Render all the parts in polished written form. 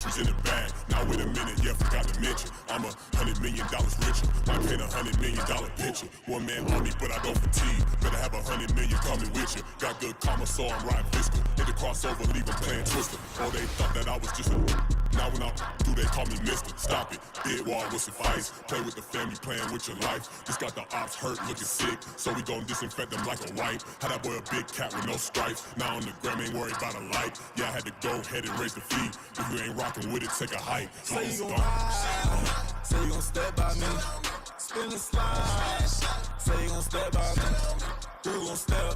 groceries in the bag. Now wait a minute, yeah, forgot to mention I'm $100 million richer. Might paint $100 million picture. One man army, but I don't fatigue. Better have $100 million coming with you. Got good karma, so I'm riding fiscal. Hit the crossover, leave them playing Twister. Oh, they thought that I was just a. Now when I do, they call me Mister. Stop it, bid wall with some ice. Play with the family, playing with your life. Just got the ops hurt, looking sick, so we gon' disinfect them like a wipe. Had that boy a big cat with no stripes. Now on the gram, ain't worried about a light. Yeah, I had to go ahead and raise the fee. If you ain't rockin' with it, take a hike. Say you gon' ride, say you gon' step by me. Spin and slide, say you gon' step by me. Who gon' step by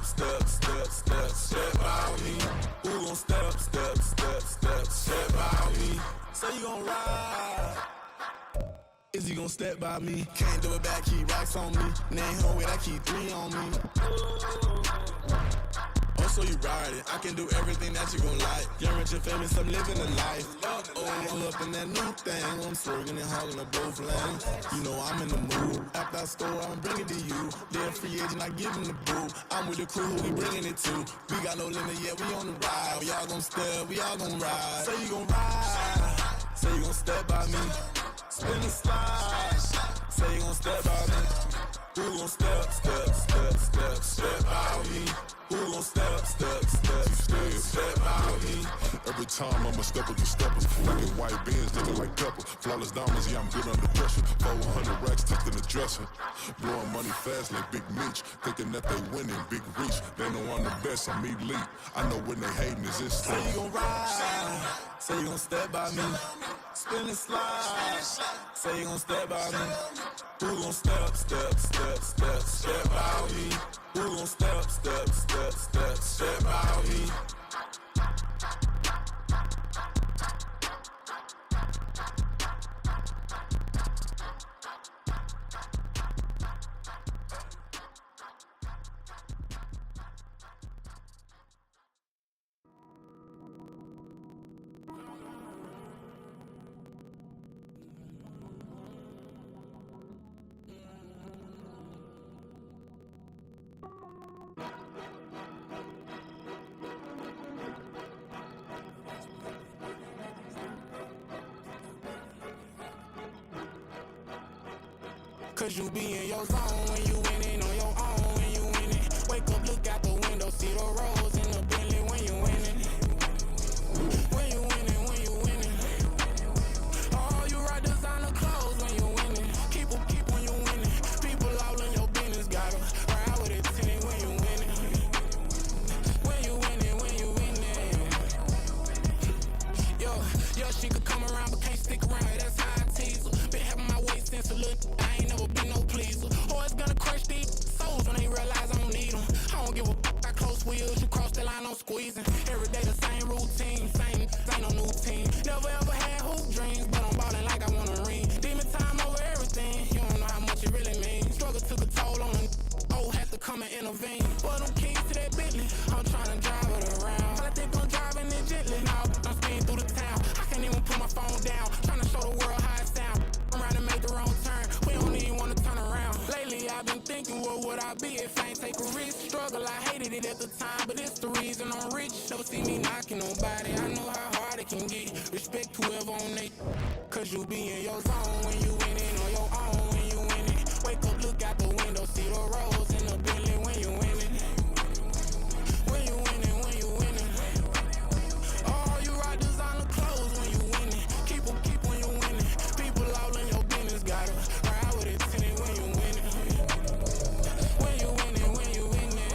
me? Who gon' step by me? Say you gon' ride, is he gon' step by me? Can't do it back, keep racks on me. Name hold it, I keep 3 on me. Oh, so you ride it, I can do everything that you gon' like. Young, rich and famous, I'm living a life. Oh, up in that new thing, I'm swerving and hogging up both lanes. You know I'm in the mood, after I score, I'm bringing it to you. They're free agent, I give them the boo. I'm with the crew, we bringing it to. We got no limit, yeah, we on the ride. We all gon' step, we all gon' ride. Say you gon' ride, say you gon' step by me. Spin and slide, say you gon' step by me. Who gon' step by me? Who gon' step by me? Every time I'm a stepper to steppers. Rockin' white beans looking like pepper. Flawless diamonds, yeah, I'm good under pressure. 400 racks tucked in the dresser. Blowing money fast like Big Meech. Thinking that they winning, big reach. They know I'm the best, I'm elite. I know when they hating is this. Say you gon' ride, say you gon' step by me. Spin and slide, say you gon' step by me. Who gon' step by me? Who gon' step by me? Cause you be in your zone when you winning on your own when you winning. Wake up, look out the window, see the rose in the Bentley when you winning. When you winning, when you winning. Oh, you rock designer clothes when you winning. Keep when you winning. People all in your business, gotta ride with it tinted when you winning. When you winning, when you winning. Yo, she could come around but can't stick around, that's how I tease her. Been having my weight since a little, I ain't never been no pleaser. Always gonna crush these souls when they realize I don't need them. I don't give a I close wheels, you cross the line, I'm squeezing. Every day the same routine, ain't no new team. Never ever had hoop dreams, but I'm ballin' like I want a ring. Demon time over everything, you don't know how much it really means. Struggle took a toll on them, had to come and intervene. But them keys to that Bentley, I'm tryna drive it around. I think I'm driving it gently, now I'm speeding through the town. I can't even put my phone down, tryna show the world how it sound. I'm around to make the wrong turn, we don't even wanna turn around. Lately I've been thinking, what would I be if I ain't take a risk? Struggle, I hated it at the time, but it's the reason I'm rich. Never see me knocking nobody, I know how hard it can get. Respect whoever on they, cause you be in your zone when you winning on your own when you winning. Wake up, look out the window, see the rose in the Bentley when you winning. When you winning, when you winning. Oh, you rock designer clothes when you winning. Keep when you winning. People all in your business, gotta ride with it tinted when you winning. When you winning, when you winning.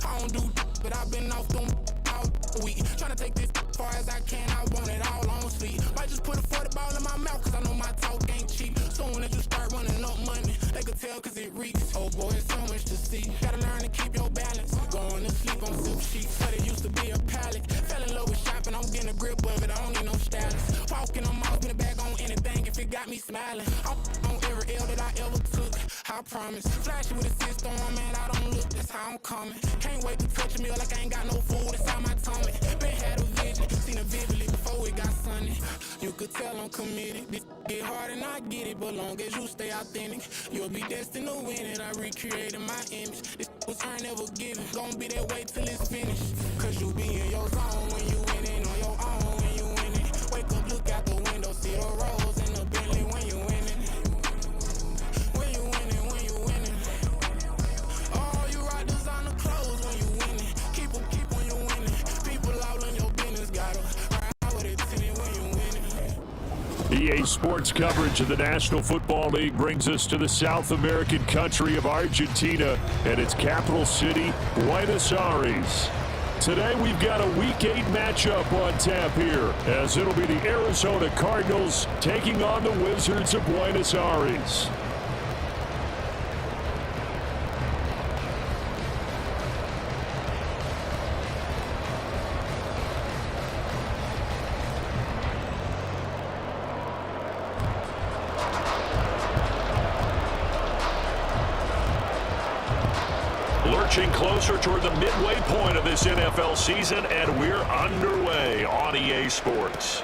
I don't do but I've been off them all week. Tryna take this far as I can, I want it all on sleep. Might just put a 40 ball in my mouth, cause I know my talk ain't cheap. Soon as you start running up money, they could tell cause it reeks. Oh boy, it's so much to see. Gotta learn to keep your balance. Going to sleep on silk sheets, but it used to be a pallet. Fell in love with shopping, I'm getting a grip of it, I don't need no stylist. Walking, I'm off in the bag on anything if it got me smiling. I'm on every L that I ever took, I promise. Flashing with a system on, man, I don't look, that's how I'm coming. Can't wait to touch a meal like I ain't got no food inside my tummy. Been had a vision, seen it vividly before it got sunny. You could tell I'm committed. This get hard and I get it, but long as you stay authentic, you'll be destined to win it. I recreated my image. This was earned, never given. Gonna be that way till it's finished. Cause you be in your zone when you winning on your own. wake up, look out the window, see the rose in the Bentley when you winning. When you winning, when you winning. Oh, you ride designer clothes when you winning. Keep when you winning. People all in your business, gotta ride with it tinted when you winning. EA Sports coverage of the National Football League brings us to the South American country of Argentina and its capital city, Buenos Aires. Today we've got a Week 8 matchup on tap here, as it'll be the Arizona Cardinals taking on the Wizards of Buenos Aires. Lurching closer toward the midway point of this NFL season, and we're underway on EA Sports.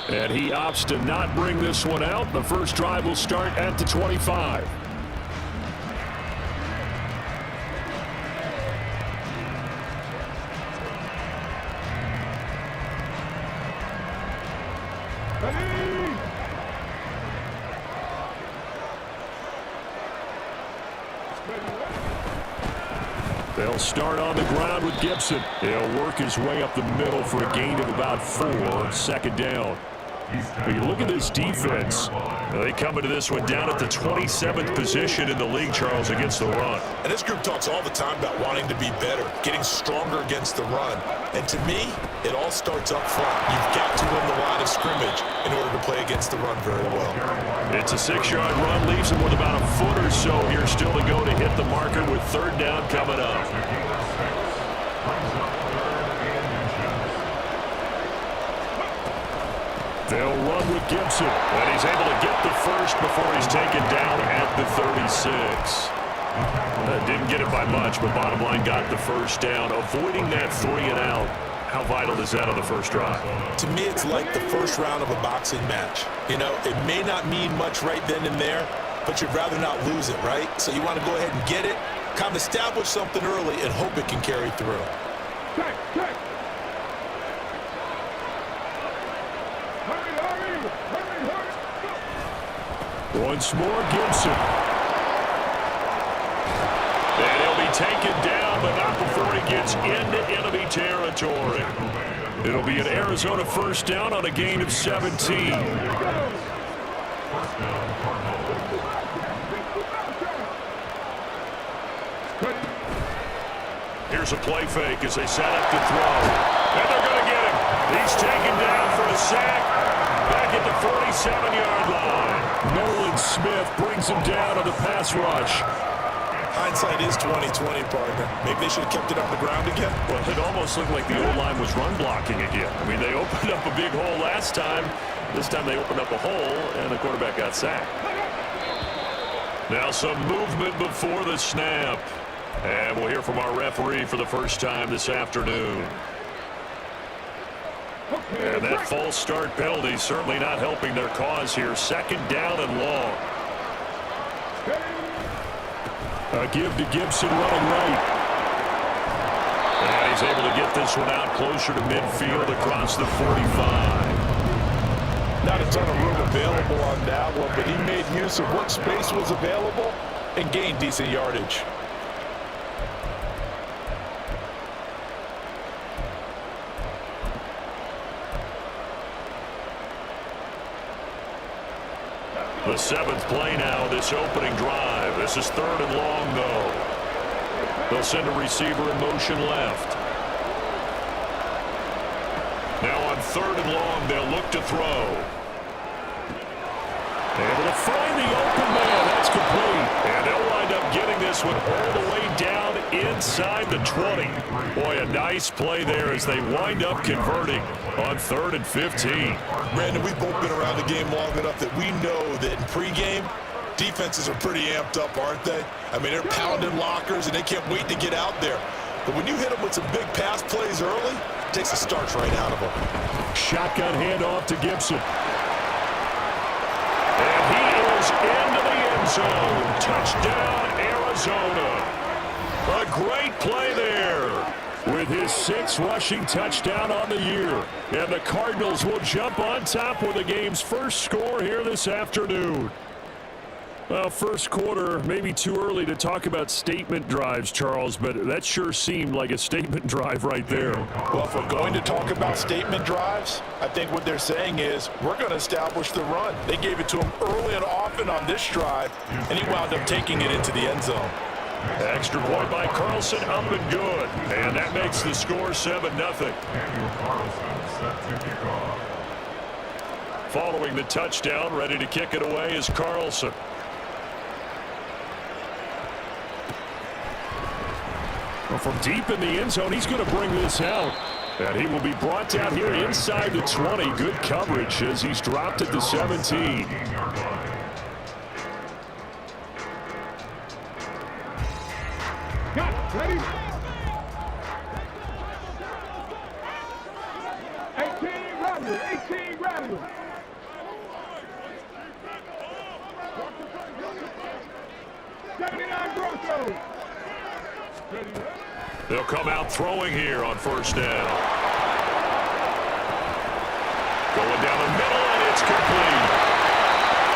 And he opts to not bring this one out. The first drive will start at the 25. They'll start on the ground with Gibson. He'll work his way up the middle for a gain of about 4, second down. But you look at this defense. They come into this one down at the 27th position in the league, Charles, against the run. And this group talks all the time about wanting to be better, getting stronger against the run. And to me, it all starts up front. You've got to win the line of scrimmage in order to play against the run very well. It's a 6-yard run, leaves him with about a foot or so here still to go to hit the marker with third down coming up. They'll run with Gibson, and he's able to get the first before he's taken down at the 36. Didn't get it by much, but bottom line got the first down, avoiding that 3-and-out. How vital is that on the first drive? To me, it's like the first round of a boxing match. You know, it may not mean much right then and there, but you'd rather not lose it, right? So you want to go ahead and get it, kind of establish something early, and hope it can carry through. Once more, Gibson. And he'll be taken down, but not before he gets into enemy territory. It'll be an Arizona first down on a gain of 17. Here's a play fake as they set up to throw. And they're going to get him. He's taken down for a sack. Back at the 47-yard line. Nolan Smith brings him down on the pass rush. Hindsight is 20/20, partner. Maybe they should have kept it on the ground again. Well, it almost looked like the O-line was run blocking again. I mean, they opened up a big hole last time. This time they opened up a hole, and the quarterback got sacked. Now some movement before the snap. And we'll hear from our referee for the first time this afternoon. And that false start penalty certainly not helping their cause here. Second down and long. A give to Gibson running right. And he's able to get this one out closer to midfield across the 45. Not a ton of room available on that one, but he made use of what space was available and gained decent yardage. The seventh play now, this opening drive. This is third and long, though. They'll send a receiver in motion left. Now on third and long, they'll look to throw. Able to find the open man. That's complete. And they'll wind up getting this one all the way down inside the 20. Boy, a nice play there as they wind up converting on 3rd and 15. Brandon, we've both been around the game long enough that we know that in pregame, defenses are pretty amped up, aren't they? I mean, they're pounding lockers, and they can't wait to get out there. But when you hit them with some big pass plays early, it takes the starch right out of them. Shotgun handoff to Gibson. And he is into the end zone. Touchdown, Arizona. A great play there. with his 6th rushing touchdown on the year. And the Cardinals will jump on top with the game's first score here this afternoon. Well, first quarter, maybe too early to talk about statement drives, Charles, but that sure seemed like a statement drive right there. Well, if we're going to talk about statement drives, I think what they're saying is we're going to establish the run. They gave it to him early and often on this drive, and he wound up taking it into the end zone. Extra point by Carlson, up and good. And that makes the score 7-0. Following the touchdown, ready to kick it away is Carlson. Well, from deep in the end zone, he's going to bring this out. And he will be brought down here inside the 20. Good coverage as he's dropped at the 17. Ready? 18 ready. They'll come out throwing here on first down. Going down the middle, and it's complete.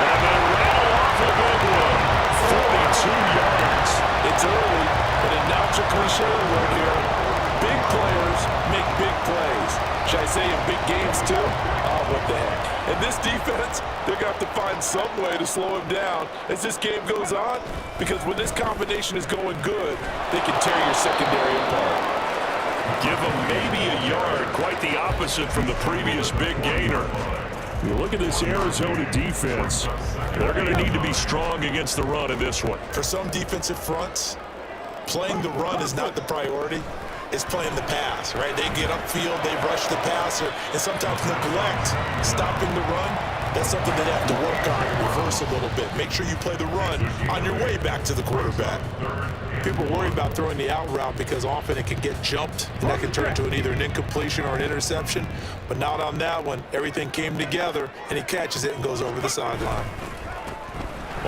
And they rattle off a big one. 42 yards. It's early, but it now a cliche word here. Big players make big plays. Should I say in big games too? Oh, what the heck. And this defense, they're going to have to find some way to slow him down as this game goes on, because when this combination is going good, they can tear your secondary apart. Give them maybe a yard, quite the opposite from the previous big gainer. You look at this Arizona defense. They're going to need to be strong against the run in this one. For some defensive fronts, playing the run is not the priority. It's playing the pass, right? They get upfield, they rush the passer, and sometimes neglect stopping the run. That's something they have to work on and reverse a little bit. Make sure you play the run on your way back to the quarterback. People worry about throwing the out route because often it can get jumped, and that can turn into either an incompletion or an interception. But not on that one. Everything came together, and he catches it and goes over the sideline.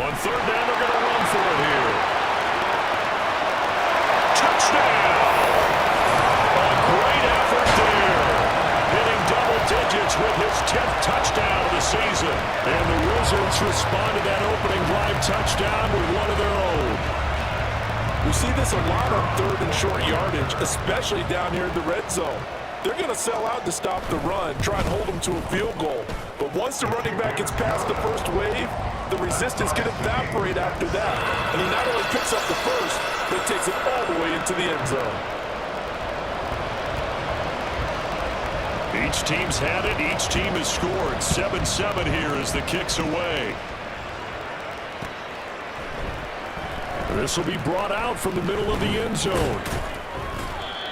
On third down, they're going to run for it here. Touchdown! Great effort there. Hitting double digits with his 10th touchdown of the season. And the Wizards respond to that opening drive touchdown with one of their own. We see this a lot on third and short yardage, especially down here in the red zone. They're going to sell out to stop the run, try and hold them to a field goal. But once the running back gets past the first wave, the resistance can evaporate after that. And he not only picks up the first, but takes it all the way into the end zone. Each team's had it. Each team has scored. 7-7 here as the kick's away. This will be brought out from the middle of the end zone.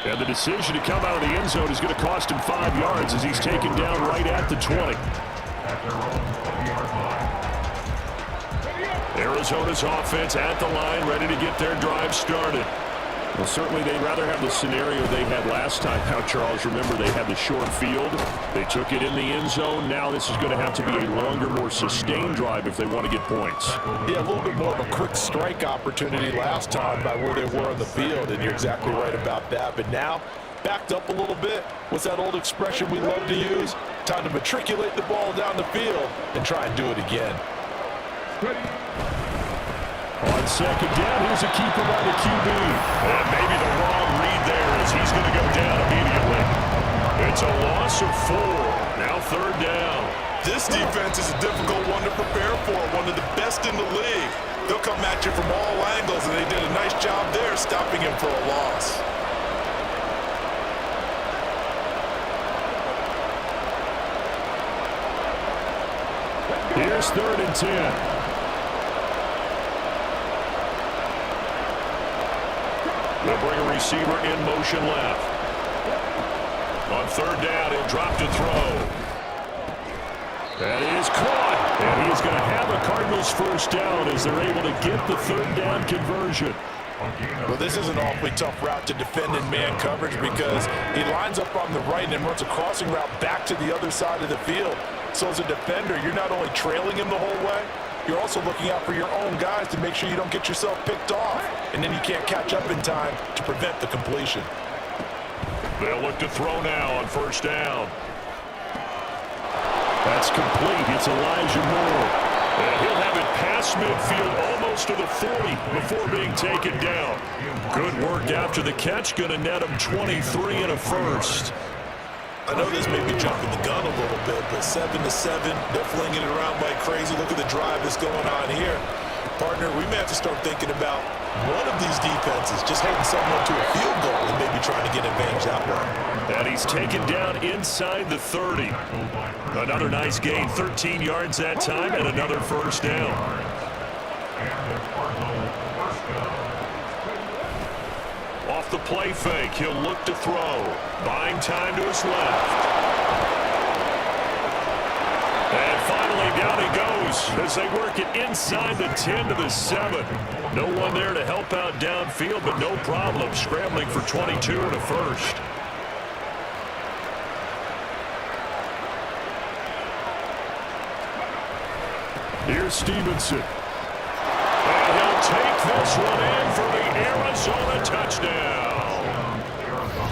And the decision to come out of the end zone is going to cost him 5 yards as he's taken down right at the 20. Arizona's offense at the line, ready to get their drive started. Well, certainly they'd rather have the scenario they had last time. Now, Charles, remember they had the short field. They took it in the end zone. Now this is going to have to be a longer, more sustained drive if they want to get points. Yeah, a little bit more of a quick strike opportunity last time by where they were on the field, and you're exactly right about that. But now, backed up a little bit. What's that old expression we love to use? Time to matriculate the ball down the field and try and do it again. On second down, here's a keeper by the QB. And maybe the wrong read there as he's going to go down immediately. It's a loss of 4. Now third down. This defense is a difficult one to prepare for, one of the best in the league. They'll come at you from all angles, and they did a nice job there stopping him for a loss. Here's 3rd and 10. They'll bring a receiver in motion left. On third down, he'll drop to throw. That is caught. And he is going to have a Cardinals first down as they're able to get the third down conversion. Well, this is an awfully tough route to defend in man coverage because he lines up on the right and then runs a crossing route back to the other side of the field. So as a defender, you're not only trailing him the whole way, you're also looking out for your own guys to make sure you don't get yourself picked off. And then you can't catch up in time to prevent the completion. They'll look to throw now on first down. That's complete. It's Elijah Moore. And he'll have it past midfield almost to the 40 before being taken down. Good work after the catch. Going to net him 23 and a first. I know this may be jumping the gun a little bit, but 7-7, they're flinging it around like crazy. Look at the drive that's going on here. Partner, we may have to start thinking about one of these defenses just holding someone to a field goal and maybe trying to get advantage that way. And he's taken down inside the 30. Another nice gain, 13 yards that time, and another first down. Off the play fake, he'll look to throw. Buying time to his left. And finally down he goes as they work it inside the 10 to the 7. No one there to help out downfield, but no problem scrambling for 22 and a first. Here's Stevenson. And he'll take this one in for the Arizona touchdown.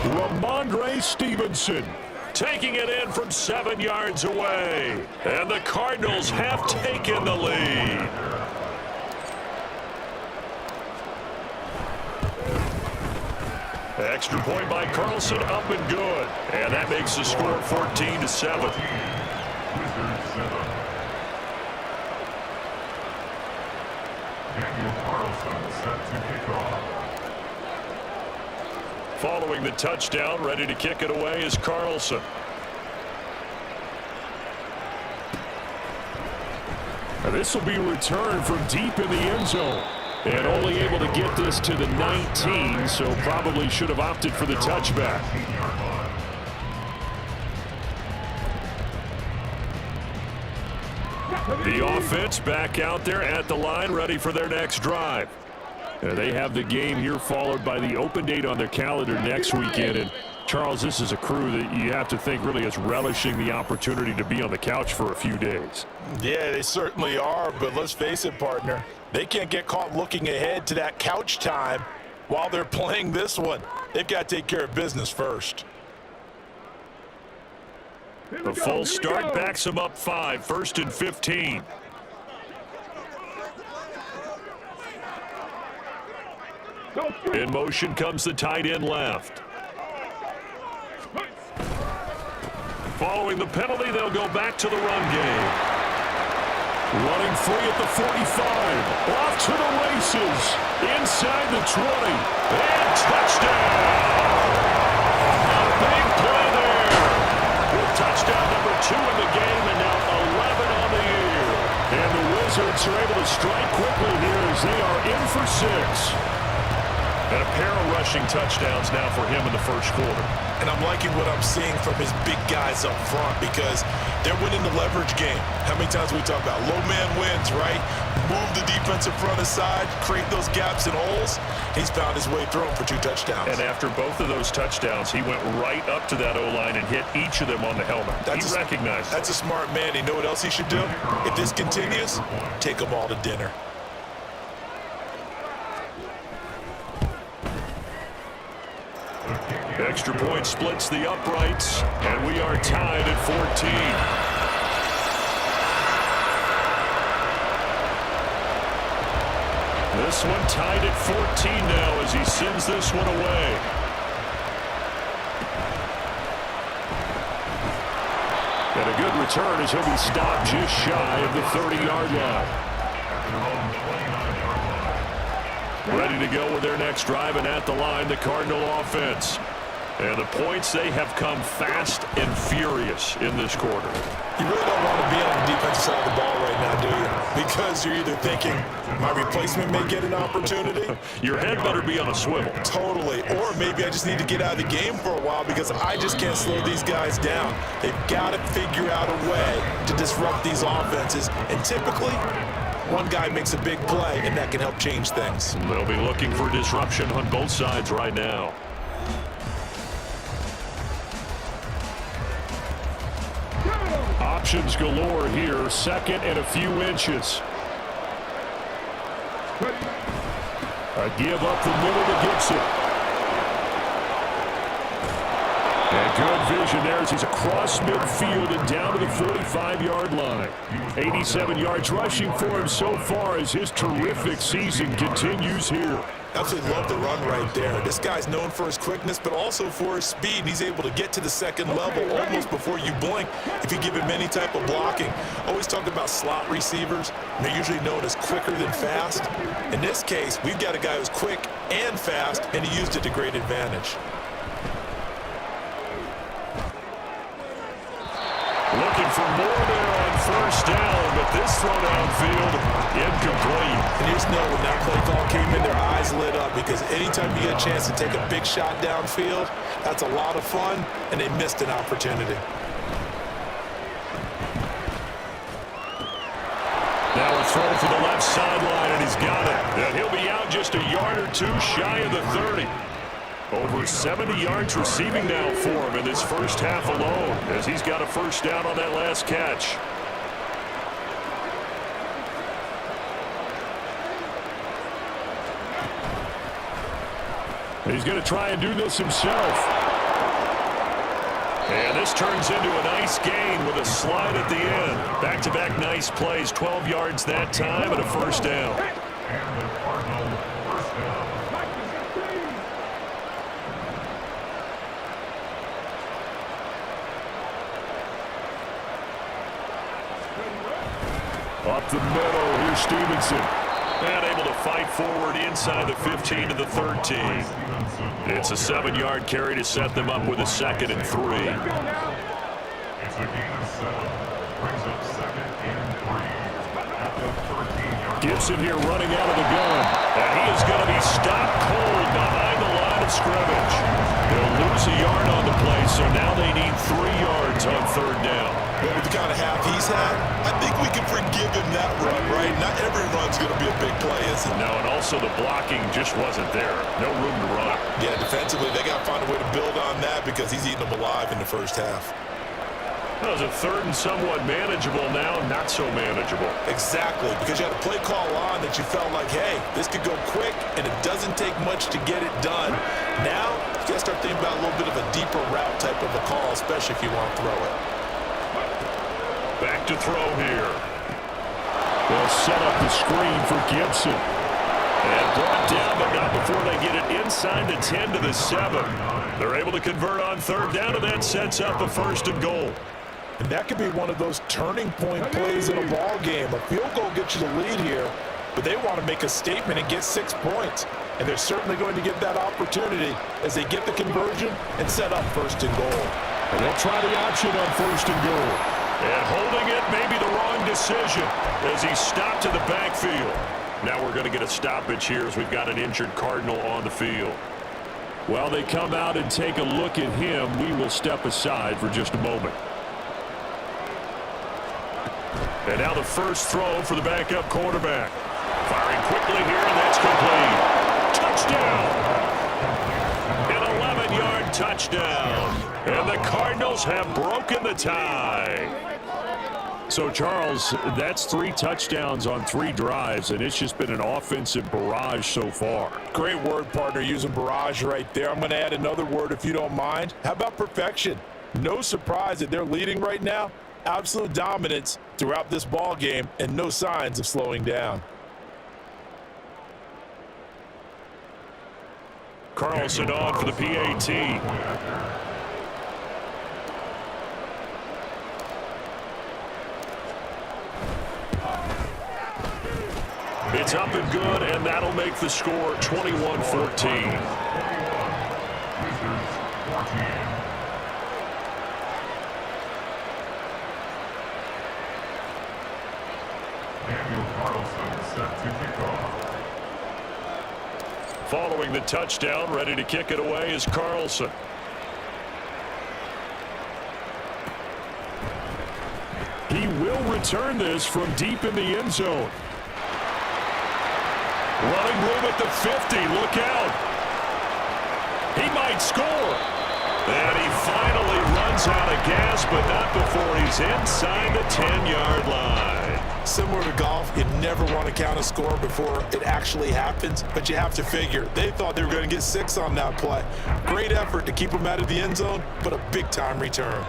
Ramondre Stevenson taking it in from 7 yards away. And the Cardinals have taken the lead. Extra point by Carlson, up and good. And that makes the score 14-7. Following the touchdown, ready to kick it away is Carlson. This will be returned from deep in the end zone. And only able to get this to the 19, so probably should have opted for the touchback. The offense back out there at the line, ready for their next drive. They have the game here followed by the open date on their calendar next weekend. And Charles, this is a crew that you have to think really is relishing the opportunity to be on the couch for a few days. Yeah, they certainly are, but let's face it, partner. They can't get caught looking ahead to that couch time while they're playing this one. They've got to take care of business first. The full start backs them up 5, 1st and 15. In motion comes the tight end left. Following the penalty, they'll go back to the run game. Running free at the 45. Off to the races. Inside the 20. And touchdown. A big play there. With touchdown number 2 in the game and now 11 on the year. And the Wizards are able to strike quickly here as they are in for 6. And a pair of rushing touchdowns now for him in the first quarter. And I'm liking what I'm seeing from his big guys up front because they're winning the leverage game. How many times we talk about low man wins, right? Move the defensive front aside, create those gaps and holes. He's found his way through them for 2 touchdowns. And after both of those touchdowns, he went right up to that O-line and hit each of them on the helmet. He recognized That's a smart man. You know what else he should do? If this continues, take them all to dinner. Extra point splits the uprights, and we are tied at 14. This one tied at 14 now as he sends this one away. And a good return as he'll be stopped just shy of the 30-yard line. Ready to go with their next drive, and at the line, the Cardinal offense. And the points, they have come fast and furious in this quarter. You really don't want to be on the defensive side of the ball right now, do you? Because you're either thinking, my replacement may get an opportunity. Your head better be on a swivel. Totally. Or maybe I just need to get out of the game for a while because I just can't slow these guys down. They've got to figure out a way to disrupt these offenses. And typically, one guy makes a big play, and that can help change things. They'll be looking for disruption on both sides right now. Options galore here. 2nd and a few inches. A give up the middle to Gibson. And good vision there as he's across midfield and down to the 45-yard line. 87 yards rushing for him so far as his terrific season continues here. Absolutely love the run right there. This guy's known for his quickness, but also for his speed. And he's able to get to the second level almost before you blink if you give him any type of blocking. Always talk about slot receivers. They're usually known as quicker than fast. In this case, we've got a guy who's quick and fast, and he used it to great advantage. Looking for more there on first down, but this throw downfield, incomplete. And you just know when that play call came in, their eyes lit up, because anytime you get a chance to take a big shot downfield, that's a lot of fun, and they missed an opportunity. Now a throw for the left sideline, and he's got it. And he'll be out just a yard or two shy of the 30. Over 70 yards receiving now for him in this first half alone, as he's got a first down on that last catch. He's going to try and do this himself. And this turns into a nice gain with a slide at the end. Back-to-back nice plays, 12 yards that time and a first down. Up the middle, here's Stevenson. And able to fight forward inside the 15 to the 13. It's a 7-yard carry to set them up with a 2nd and 3. It's a gain of 7. Brings up 2nd and 3. At the 13-yard. Gibson here running out of the gun. And he is going to be stopped cold behind the line of scrimmage. They'll lose a yard on the play, so now they need 3 yards on third down. But with the kind of half he's had, I think we can forgive him that run, right? Not every run's going to be a big play, is it? No, and also the blocking just wasn't there. No room to run. Yeah, defensively, they got to find a way to build on that because he's eating them alive in the first half. That was a third and somewhat manageable, now not so manageable. Exactly, because you had a play call on that you felt like, hey, this could go quick, and it doesn't take much to get it done. Now, you got to start thinking about a little bit of a deeper route type of a call, especially if you want to throw it. Back to throw here. They'll set up the screen for Gibson. And brought down, but not before they get it inside the 10 to the 7. They're able to convert on third down, and that sets up a 1st and goal. And that could be one of those turning point plays in a ball game. A field goal gets you the lead here, but they want to make a statement and get 6 points. And they're certainly going to get that opportunity as they get the conversion and set up 1st and goal. And they'll try the option on 1st and goal. And holding it may be the wrong decision as he's stopped to the backfield. Now we're going to get a stoppage here as we've got an injured Cardinal on the field. While they come out and take a look at him, we will step aside for just a moment. And now the first throw for the backup quarterback. Firing quickly here, and that's complete. Touchdown! An 11-yard touchdown. And the Cardinals have broken the tie. So, Charles, that's 3 touchdowns on 3 drives, and it's just been an offensive barrage so far. Great word, partner, using barrage right there. I'm going to add another word if you don't mind. How about perfection? No surprise that they're leading right now. Absolute dominance throughout this ball game and no signs of slowing down. Carlson on for the PAT. It's up and good, and that'll make the score 21-14. Following the touchdown, ready to kick it away is Carlson. He will return this from deep in the end zone. Running room at the 50. Look out. He might score. And he finally runs out of gas, but not before he's inside the 10-yard line. Similar to golf, you never want to count a score before it actually happens, but you have to figure they thought they were going to get 6 on that play. Great effort to keep them out of the end zone, but a big-time return.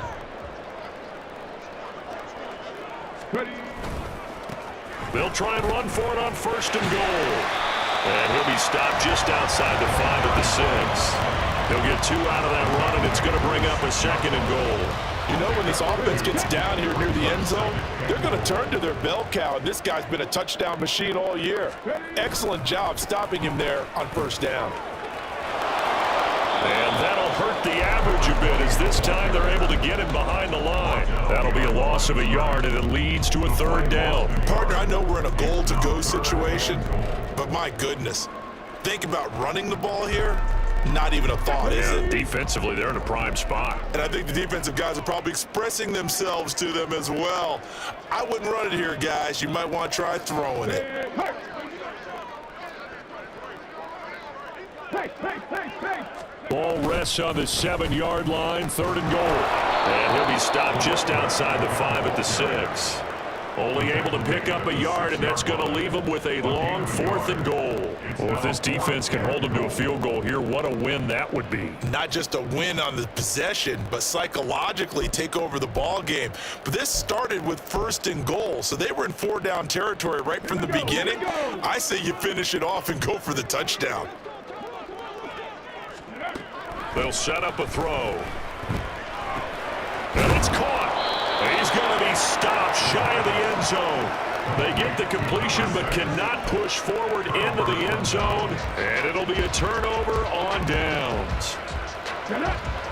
They'll try and run for it on 1st and goal. And he'll be stopped just outside the 5 at the 6. He'll get 2 out of that run, and it's going to bring up a 2nd and goal. You know, when this offense gets down here near the end zone, they're going to turn to their bell cow, and this guy's been a touchdown machine all year. Excellent job stopping him there on 1st down. And that'll hurt the average a bit as this time they're able to get him behind the line. That'll be a loss of a yard, and it leads to a 3rd down. Partner, I know we're in a goal-to-go situation, but my goodness, think about running the ball here. Not even a thought, is it? Defensively, they're in a prime spot. And I think the defensive guys are probably expressing themselves to them as well. I wouldn't run it here, guys. You might want to try throwing it. Ball rests on the 7-yard line, 3rd and goal. And he'll be stopped just outside the 5 at the 6. Only able to pick up a yard, and that's going to leave him with a long 4th and goal. Well, if this defense can hold him to a field goal here, what a win that would be. Not just a win on the possession, but psychologically take over the ball game. But this started with 1st and goal, so they were in 4-down territory right from the beginning. I say you finish it off and go for the touchdown. They'll set up a throw. And it's caught. He's going to be stopped shy of the end zone. They get the completion but cannot push forward into the end zone, and it'll be a turnover on downs.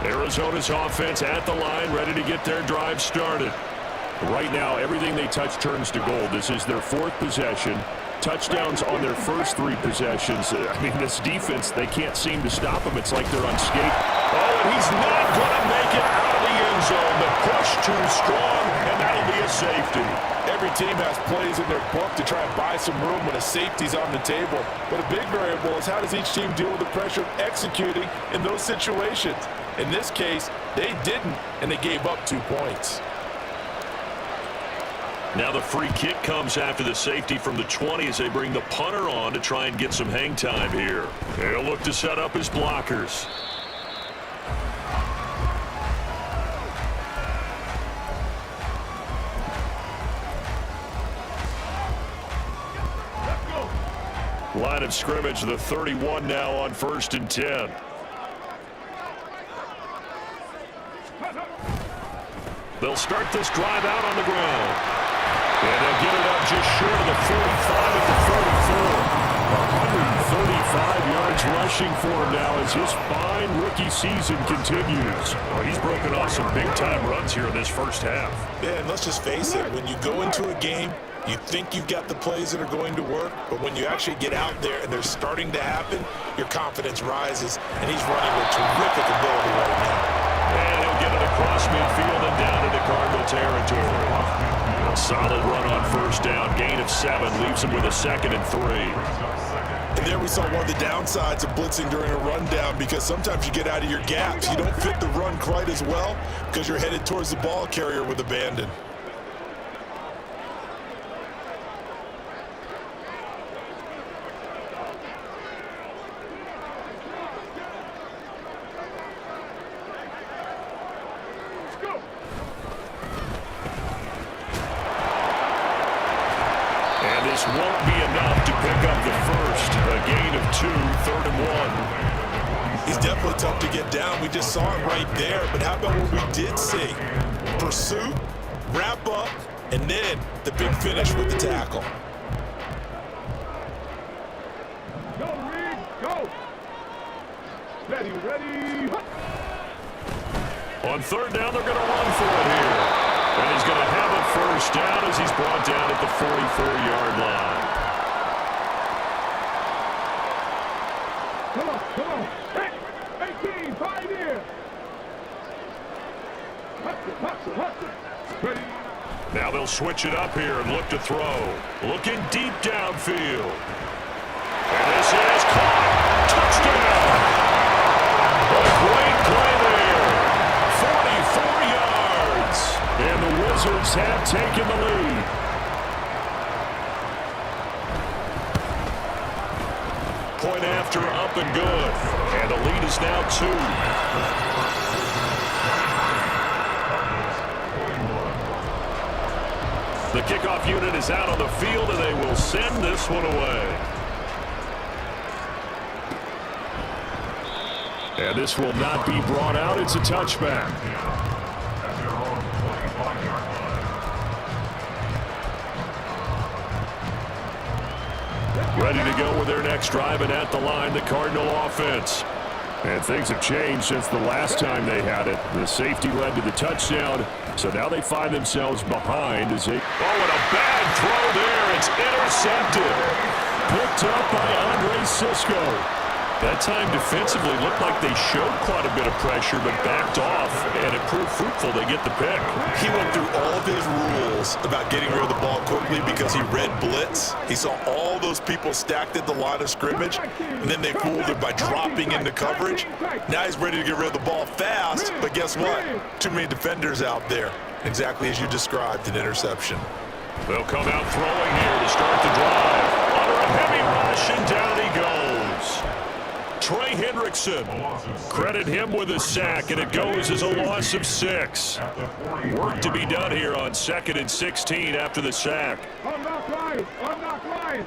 Arizona's offense at the line, ready to get their drive started. Right now, everything they touch turns to gold. This is their 4th possession. Touchdowns on their first 3 possessions. I mean, this defense, they can't seem to stop them. It's like they're unscathed. Oh, and he's not going to make it out of the end zone. The push too strong, and that'll be a safety. Every team has plays in their book to try and buy some room when a safety's on the table. But a big variable is how does each team deal with the pressure of executing in those situations. In this case, they didn't, and they gave up 2 points. Now the free kick comes after the safety from the 20 as they bring the punter on to try and get some hang time here. They'll look to set up his blockers. Line of scrimmage, the 31 now on 1st and 10. They'll start this drive out on the ground. And they'll get it up just short of the 45 at the 34. 135 yards rushing for him now as his fine rookie season continues. Well, he's broken off some big-time runs here in this first half. Yeah, and let's just face it, when you go into a game, you think you've got the plays that are going to work, but when you actually get out there and they're starting to happen, your confidence rises, and he's running with terrific ability right now. And he'll get it across midfield and down into Cardinal territory. A solid run on 1st down, gain of 7, leaves him with a 2nd and 3. And there we saw one of the downsides of blitzing during a rundown, because sometimes you get out of your gaps. You don't fit the run quite as well because you're headed towards the ball carrier with abandon. This won't be enough to pick up the first. A gain of 2, 3rd and 1. He's definitely tough to get down. We just saw it right there. But how about what we did see? Pursuit, wrap up, and then the big finish with the tackle. Go, Reed, go! Ready, ready! On 3rd down, they're going to run for it here. And he's going to have a 1st down as he's brought down at the 44-yard line. Come on, come on. Hey, 18, 5 here. Hustle. Ready. Now they'll switch it up here and look to throw. Looking deep downfield. And this is caught. Touchdown. A great play there. 44 yards. And the Wizards have taken the lead. point after up and good. And the lead is now 2. The kickoff unit is out on the field, and they will send this one away. And this will not be brought out. It's a touchback. Ready to go with their next drive, and at the line, the Cardinal offense. And things have changed since the last time they had it. The safety led to the touchdown, so now they find themselves behind as they... Oh, and a bad throw there. It's intercepted. Picked up by Andre Sisco. That time defensively looked like they showed quite a bit of pressure, but backed off, and it proved fruitful. They get the pick. He went through all of his rules about getting rid of the ball quickly because he read blitz. He saw all those people stacked at the line of scrimmage, and then they fooled him by dropping into coverage. Now he's ready to get rid of the ball fast, but guess what? Too many defenders out there. Exactly as you described, an interception. They'll come out throwing here to start the drive. Under a heavy rush, and down he goes. Trey Hendrickson, credit him with a sack, and it goes as a loss of 6. Work to be done here on 2nd and 16 after the sack. I'm not lying.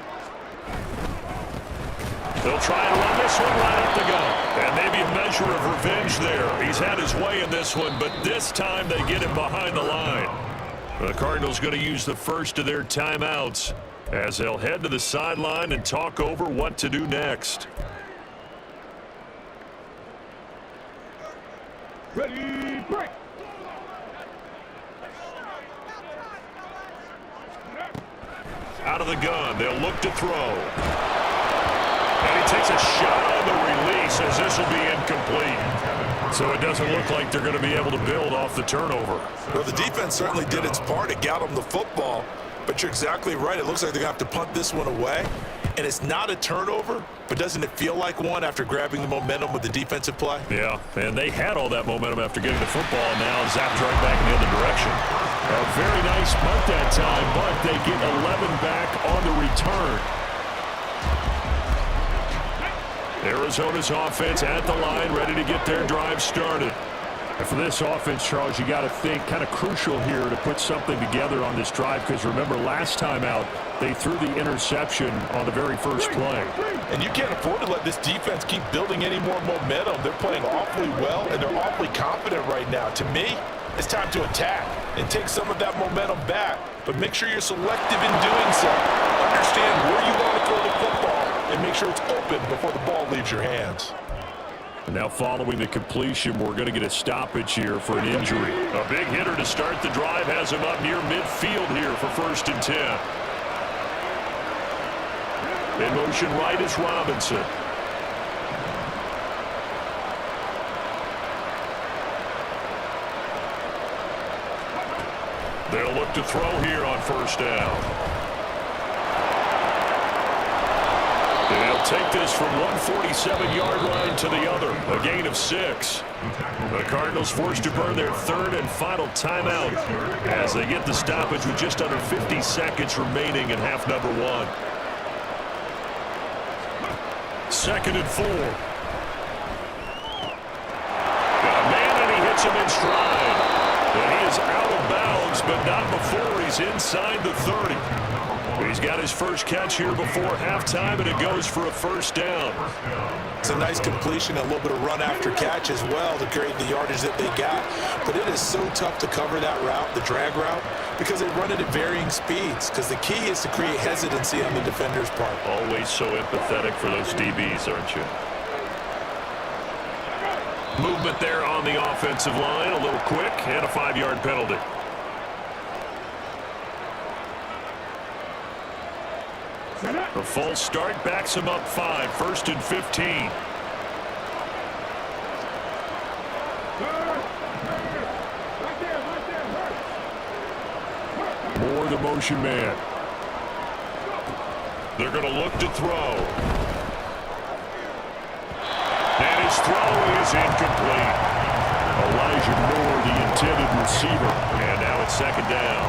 They'll try and run this one right up the gut. And maybe a measure of revenge there. He's had his way in this one, but this time they get him behind the line. The Cardinals going to use the first of their timeouts as they'll head to the sideline and talk over what to do next. Ready, break. Out of the gun, they'll look to throw. And he takes a shot on the release as this will be incomplete. So it doesn't look like they're going to be able to build off the turnover. Well, the defense certainly did its part. It got them the football. But you're exactly right. It looks like they're going to have to punt this one away. And it's not a turnover, but doesn't it feel like one after grabbing the momentum with the defensive play? Yeah, and they had all that momentum after getting the football, and now zapped right back in the other direction. A very nice punt that time, but they get 11 back on the return. Arizona's offense at the line, ready to get their drive started. And for this offense, Charles, you got to think kind of crucial here to put something together on this drive, because remember last time out, they threw the interception on the very first play. And you can't afford to let this defense keep building any more momentum. They're playing awfully well, and they're awfully confident right now. To me, it's time to attack and take some of that momentum back, but make sure you're selective in doing so. Understand where you want to throw the football and make sure it's open before the ball leaves your hands. And now following the completion, we're going to get a stoppage here for an injury. A big hitter to start the drive has him up near midfield here for 1st and 10. In motion right is Robinson. They'll look to throw here on 1st down. They'll take this from 147-yard line to the other, a gain of 6. The Cardinals forced to burn their 3rd and final timeout as they get the stoppage with just under 50 seconds remaining in half number 1. 2nd and 4. Got a man, and he hits him in stride. And he is out of bounds, but not before he's inside the 30. He's got his first catch here before halftime, and it goes for a 1st down. It's a nice completion, a little bit of run after catch as well to create the yardage that they got. But it is so tough to cover that route, the drag route, because they run it at varying speeds. Because the key is to create hesitancy on the defender's part. Always so empathetic for those DBs, aren't you? Movement there on the offensive line, a little quick, and a 5-yard penalty. A false start backs him up 5, 1st and 15. Moore, the motion man. They're going to look to throw. And his throw is incomplete. Elijah Moore, the intended receiver. And now it's 2nd down.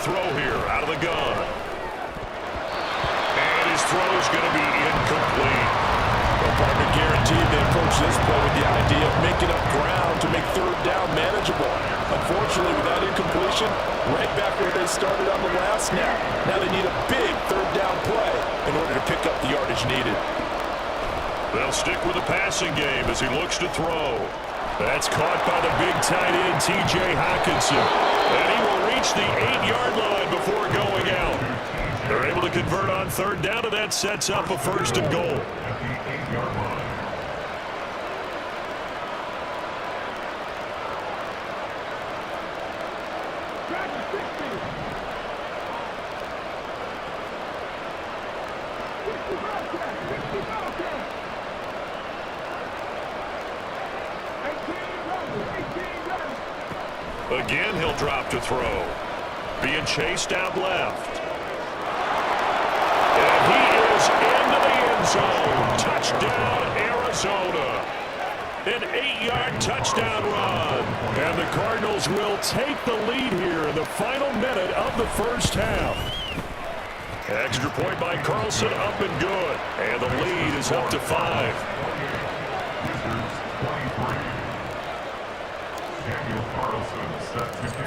throw here out of the gun. And his throw is going to be incomplete. Well, partner, guaranteed they approach this play with the idea of making up ground to make third down manageable. Unfortunately, with that incompletion, right back where they started on the last snap. Now they need a big third down play in order to pick up the yardage needed. They'll stick with the passing game as he looks to throw. That's caught by the big tight end, T.J. Hockenson. And he will reach the 8-yard line before going out. They're able to convert on third down, and that sets up a first and goal. At the 8-yard line. Again, he'll drop to throw. Being chased out left. And he is into the end zone. Touchdown, Arizona. An 8-yard touchdown run. And the Cardinals will take the lead here in the final minute of the first half. Extra point by Carlson, up and good. And the lead is up to 5.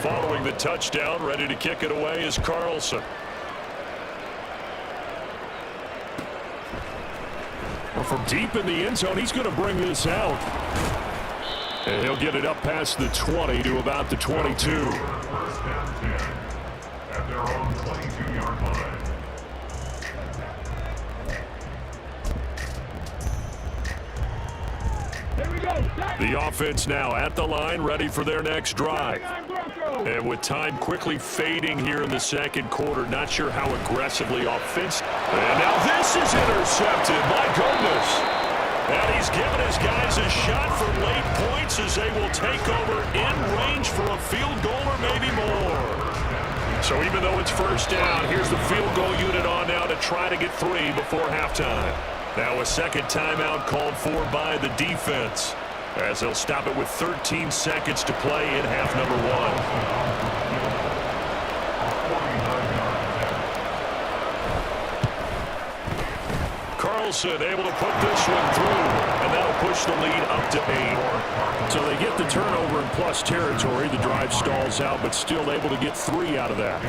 Following the touchdown, ready to kick it away is Carlson. Well, from deep in the end zone, he's going to bring this out. And he'll get it up past the 20 to about the 22. First down 10 at their own 22-yard line. The offense now at the line, ready for their next drive. And with time quickly fading here in the second quarter, not sure how aggressively offensive. And now this is intercepted. My goodness. And he's given his guys a shot for late points as they will take over in range for a field goal or maybe more. So even though it's first down, here's the field goal unit on now to try to get 3 before halftime. Now a second timeout called for by the defense, as they'll stop it with 13 seconds to play in half number 1. Carlson able to put this one through, and that'll push the lead up to 8. So they get the turnover in plus territory. The drive stalls out, but still able to get 3 out of that.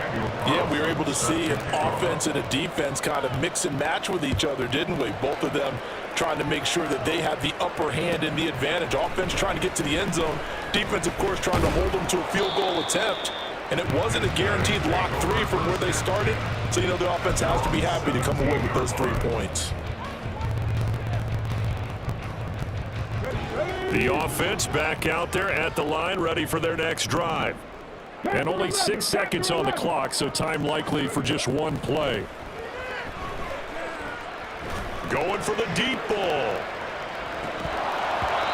Yeah, we were able to see an offense and a defense kind of mix and match with each other, didn't we? Both of them trying to make sure that they have the upper hand and the advantage. Offense trying to get to the end zone. Defense, of course, trying to hold them to a field goal attempt. And it wasn't a guaranteed lock 3 from where they started. So, you know, the offense has to be happy to come away with those 3 points. The offense back out there at the line, ready for their next drive. And only 6 seconds on the clock, so time likely for just one play. Going for the deep ball.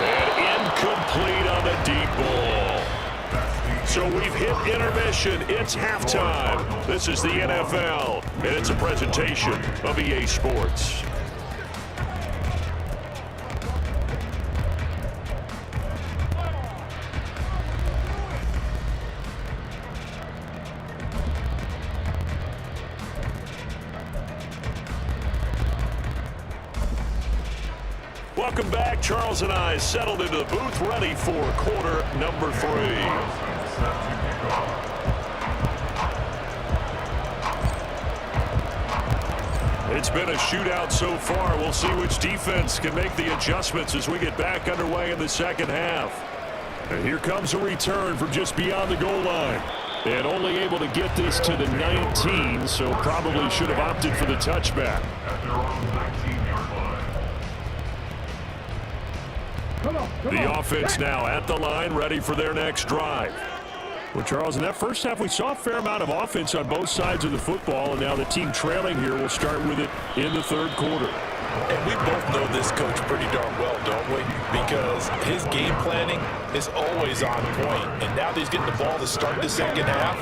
And incomplete on the deep ball. So we've hit intermission. It's halftime. This is the NFL, and it's a presentation of EA Sports. Welcome back. Charles and I settled into the booth, ready for quarter number 3. It's been a shootout so far. We'll see which defense can make the adjustments as we get back underway in the second half. And here comes a return from just beyond the goal line. And only able to get this to the 19, so probably should have opted for the touchback. At their own 19-yard line. The offense now at the line, ready for their next drive. Well, Charles, in that first half, we saw a fair amount of offense on both sides of the football, and now the team trailing here will start with it in the third quarter. And we both know this coach pretty darn well, don't we? Because his game planning is always on point. And now that he's getting the ball to start the second half,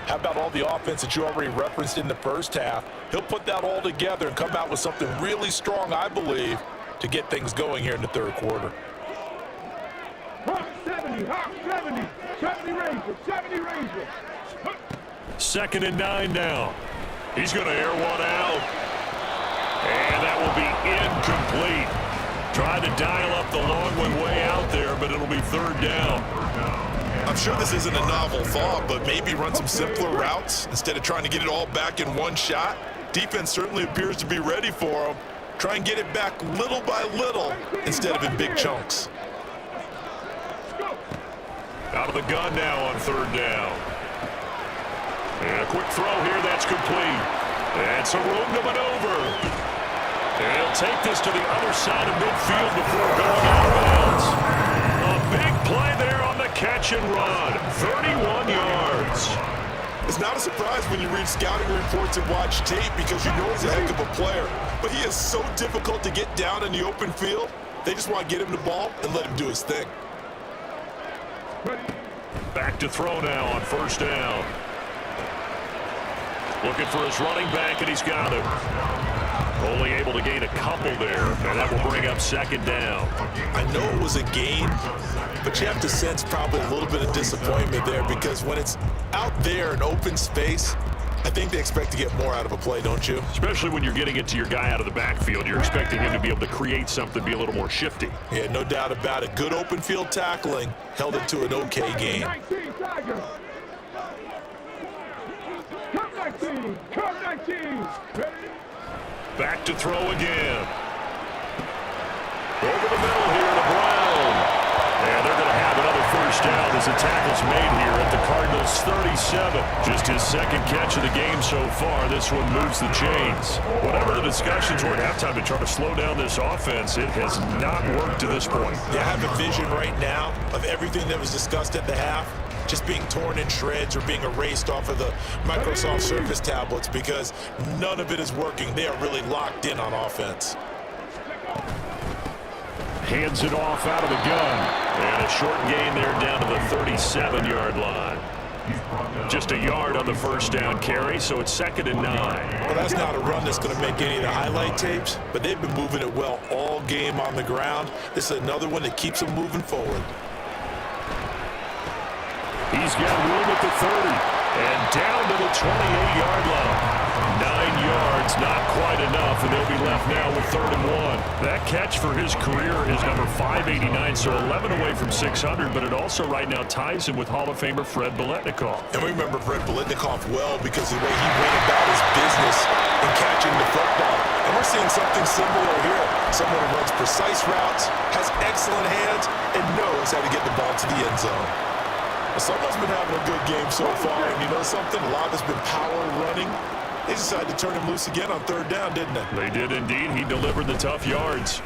how about all the offense that you already referenced in the first half? He'll put that all together and come out with something really strong, I believe, to get things going here in the third quarter. Hawk 70, Hawk 70, 70 Rangers, 70 Rangers. 2nd and 9 now. He's going to air one out. And that will be incomplete. Trying to dial up the long one way out there, but it'll be 3rd down. I'm sure this isn't a novel thought, but maybe run some simpler routes instead of trying to get it all back in one shot. Defense certainly appears to be ready for them. Try and get it back little by little instead of in big chunks. Out of the gun now on 3rd down. And a quick throw here, that's complete. And some room to maneuver. And he'll take this to the other side of midfield before going out of bounds. A big play there on the catch and run. 31 yards. It's not a surprise when you read scouting reports and watch tape because you know he's a heck of a player. But he is so difficult to get down in the open field. They just want to get him the ball and let him do his thing. Back to throw now on 1st down. Looking for his running back, and he's got him. Only able to gain a couple there, and that will bring up 2nd down. I know it was a gain, but you have to sense probably a little bit of disappointment there because when it's out there in open space, I think they expect to get more out of a play, don't you? Especially when you're getting it to your guy out of the backfield. You're expecting him to be able to create something, be a little more shifty. Yeah, no doubt about it. Good open field tackling held it to an okay game. 19, Tigers. Come 19, come 19. Ready? Back to throw again. Over the middle here to Brown. And they're going to have another 1st down as the tackle's made here at the Cardinals' 37. Just his 2nd catch of the game so far. This one moves the chains. Whatever the discussions were at halftime to try to slow down this offense, it has not worked to this point. Yeah, I have a vision right now of everything that was discussed at the half just being torn in shreds or being erased off of the Microsoft Surface tablets because none of it is working. They are really locked in on offense. Hands it off out of the gun. And a short gain there down to the 37-yard line. Just a yard on the 1st down carry, so it's 2nd and 9. Well, that's not a run that's going to make any of the highlight tapes, but they've been moving it well all game on the ground. This is another one that keeps them moving forward. He's got room at the 30 and down to the 28-yard line. 9 yards, not quite enough, and they'll be left now with 3rd and 1. That catch for his career is number 589, so 11 away from 600, but it also right now ties him with Hall of Famer Fred Biletnikoff. And we remember Fred Biletnikoff well because of the way he went about his business in catching the football. And we're seeing something similar here. Someone who runs precise routes, has excellent hands, and knows how to get the ball to the end zone. Someone's been having a good game so far, and you know something? A lot has been power running. They decided to turn him loose again on 3rd down, didn't they? They did indeed. He delivered the tough yards.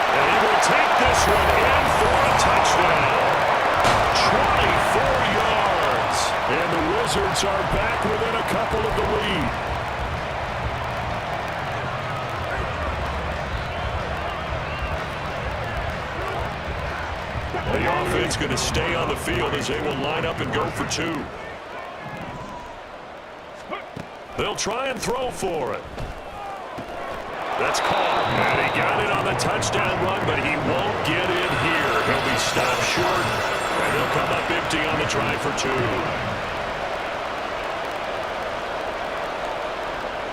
And he will take this one in for a touchdown. 24 yards. And the Wizards are back within a couple of the lead. The offense going to stay on the field as they will line up and go for 2. They'll try and throw for it. That's caught. And he got it on the touchdown run, but he won't get in here. He'll be stopped short, and he'll come up empty on the try for 2.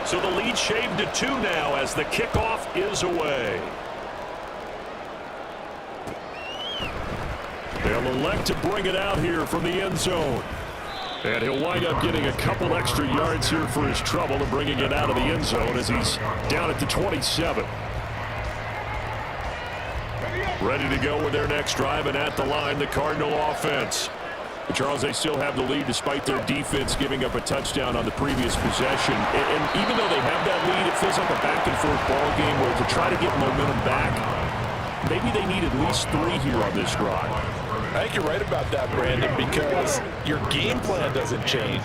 So the lead shaved to 2 now as the kickoff is away. They'll elect to bring it out here from the end zone. And he'll wind up getting a couple extra yards here for his trouble and bringing it out of the end zone as he's down at the 27. Ready to go with their next drive, and at the line, the Cardinal offense. But Charles, they still have the lead despite their defense giving up a touchdown on the previous possession. And even though they have that lead, it feels like a back-and-forth ball game where to try to get momentum back, maybe they need at least 3 here on this drive. I think you're right about that, Brandon, because your game plan doesn't change.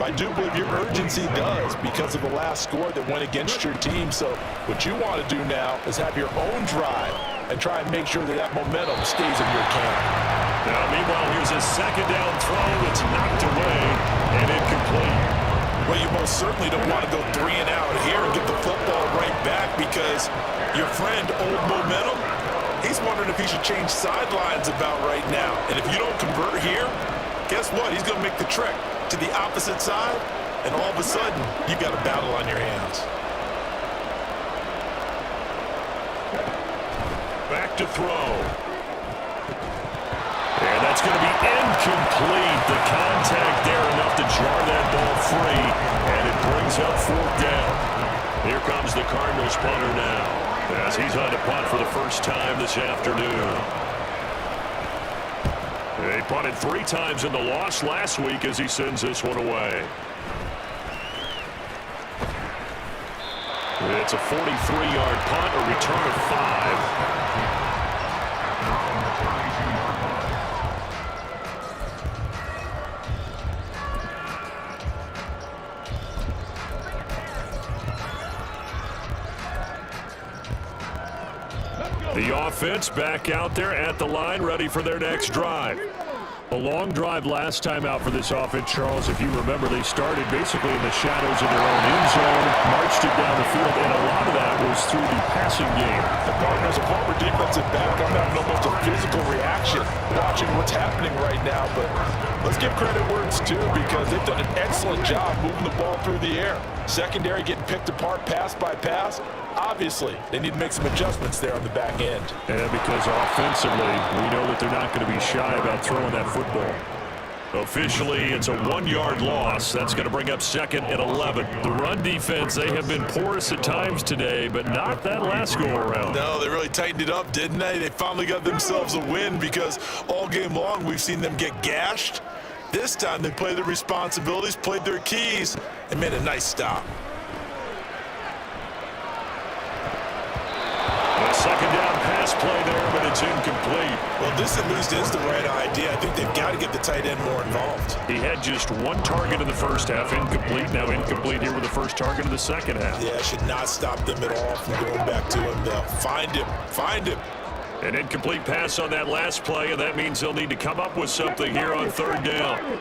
I do believe your urgency does because of the last score that went against your team. So what you want to do now is have your own drive and try and make sure that that momentum stays in your camp. Now, meanwhile, here's a 2nd down throw that's knocked away and incomplete. Well, you most certainly don't want to go 3 and out here and get the football right back because your friend, Old Momentum, he's he's wondering if he should change sidelines about right now. And if you don't convert here, guess what? He's going to make the trek to the opposite side, and all of a sudden, you've got a battle on your hands. Back to throw. And that's going to be incomplete. The contact there enough to jar that ball free, and it brings up 4th down. Here comes the Cardinals punter now, as he's on to punt for the first time this afternoon. They punted 3 times in the loss last week as he sends this one away. It's a 43-yard punt, a return of 5. The offense back out there at the line, ready for their next drive. A long drive last time out for this offense, Charles. If you remember, they started basically in the shadows of their own end zone, marched it down the field, and a lot of that was through the passing game. The Cardinals, a former defensive back, I'm having almost a physical reaction watching what's happening right now. But let's give credit where it's due, because they've done an excellent job moving the ball through the air. Secondary getting picked apart pass by pass. Obviously, they need to make some adjustments there on the back end. And because offensively, we know that they're not going to be shy about throwing that football. Officially, it's a 1-yard loss. That's going to bring up 2nd and 11. The run defense, they have been porous at times today, but not that last go-around. No, they really tightened it up, didn't they? They finally got themselves a win, because all game long we've seen them get gashed. This time they played their responsibilities, played their keys, and made a nice stop. Second down pass play there, but it's incomplete. Well, this at least is the right idea. I think they've got to get the tight end more involved. He had just 1 target in the first half, incomplete. Now incomplete here with the first target of the second half. Yeah, should not stop them at all from going back to him. They'll find him. An incomplete pass on that last play, and that means they'll need to come up with something here on 3rd down.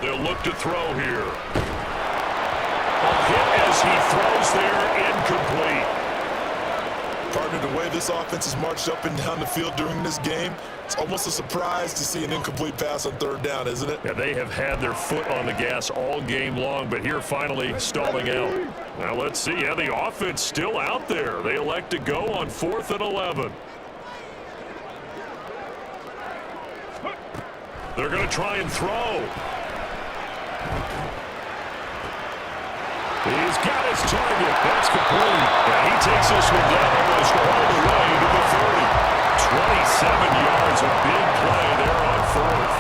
They'll look to throw here. A hit as he throws there, incomplete. Partner, the way this offense has marched up and down the field during this game, it's almost a surprise to see an incomplete pass on 3rd down, isn't it? Yeah, they have had their foot on the gas all game long, but here finally stalling out. Now let's see. Yeah, the offense still out there. They elect to go on 4th and 11. They're going to try and throw. He's got his target. That's complete. And he takes this one down almost all the way to the 30. 27 yards, a big play there on 4th.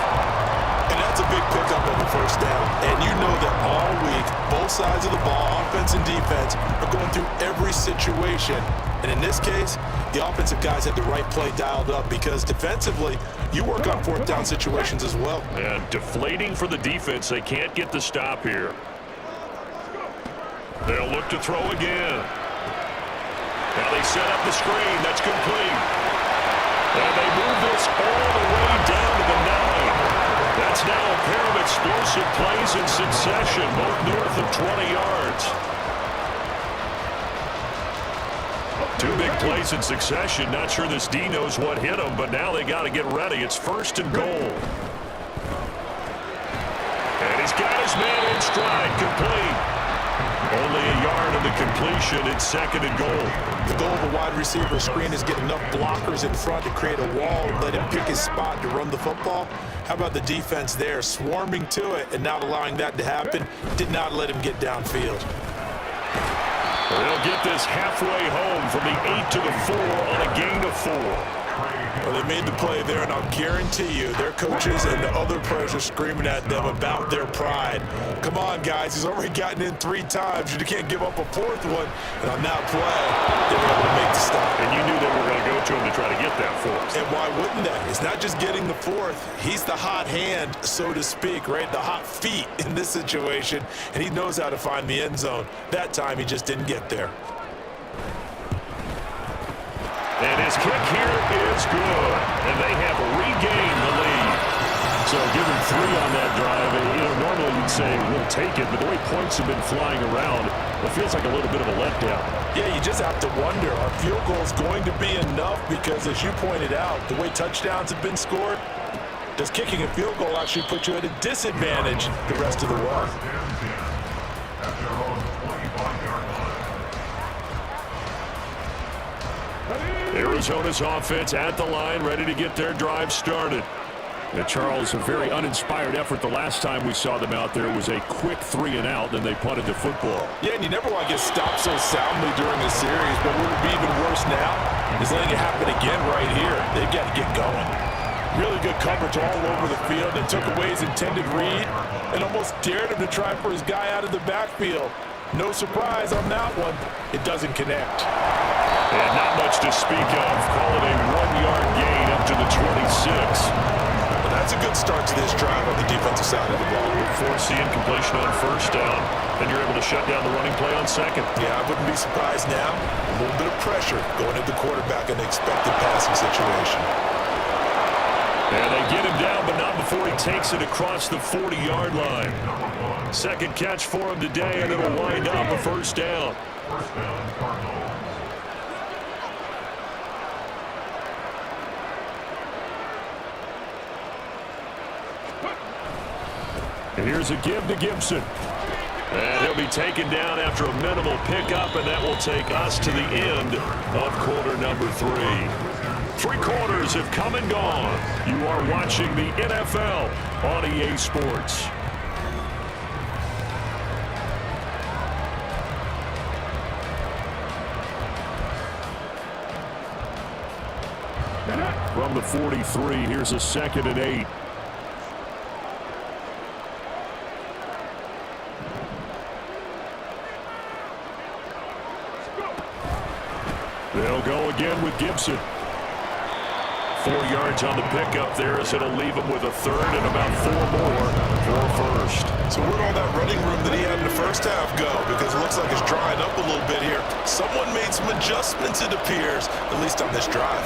And that's a big pickup on the 1st down. And you know that all week, both sides of the ball, offense and defense, are going through every situation. And in this case, the offensive guys had the right play dialed up, because defensively, you work on 4th down situations as well. And deflating for the defense. They can't get the stop here. They'll look to throw again. Now they set up the screen. That's complete. And they move this all the way down to the 9. That's now a pair of explosive plays in succession, both north of 20 yards. 2 big plays in succession. Not sure this D knows what hit them, but now they got to get ready. It's 1st and goal. And he's got his man in stride, complete. Only a yard of the completion. It's 2nd and goal. The goal of a wide receiver screen is get enough blockers in front to create a wall and let him pick his spot to run the football. How about the defense there, swarming to it and not allowing that to happen? Did not let him get downfield. They'll get this halfway home from the 8 to the 4 on a gain of 4. Well, they made the play there, and I'll guarantee you their coaches and the other players are screaming at them about their pride. Come on, guys. He's already gotten in 3 times. You can't give up a 4th one. And on that play, they were able to make the stop. And you knew they were going to go to him to try to get that 4th. And why wouldn't they? It's not just getting the 4th. He's the hot hand, so to speak, right? The hot feet in this situation. And he knows how to find the end zone. That time, he just didn't get there. And his kick here is good. And they have regained the lead. So give him 3 on that drive. And, normally you would say we'll take it, but the way points have been flying around, it feels like a little bit of a letdown. Yeah, you just have to wonder, are field goals going to be enough? Because as you pointed out, the way touchdowns have been scored, does kicking a field goal actually put you at a disadvantage the rest of the way? Arizona's offense at the line, ready to get their drive started. And Charles, a very uninspired effort the last time we saw them out there was a quick 3-and-out, then they punted the football. Yeah, and you never want to get stopped so soundly during the series, but what would be even worse now is letting it happen again right here. They've got to get going. Really good coverage all over the field. They took away his intended read and almost dared him to try for his guy out of the backfield. No surprise on that one. It doesn't connect. And not much to speak of. Call it a 1-yard gain up to the 26. That's a good start to this drive on the defensive side of the ball. Force the incompletion on first down, then you're able to shut down the running play on second. Yeah, I wouldn't be surprised now. A little bit of pressure going at the quarterback in the expected passing situation. And they get him down, but not before he takes it across the 40-yard line. Second catch for him today, and it'll wind up a first down. First down, Cardinals. And here's a give to Gibson. And he'll be taken down after a minimal pickup, and that will take us to the end of quarter number 3. 3 quarters have come and gone. You are watching the NFL on EA Sports. From the 43, here's a 2nd and 8. They'll go again with Gibson. 4 yards on the pickup there as it'll leave him with a 3rd and about 4 more for first. So where'd all that running room that he had in the first half go? Because it looks like it's drying up a little bit here. Someone made some adjustments, it appears, at least on this drive.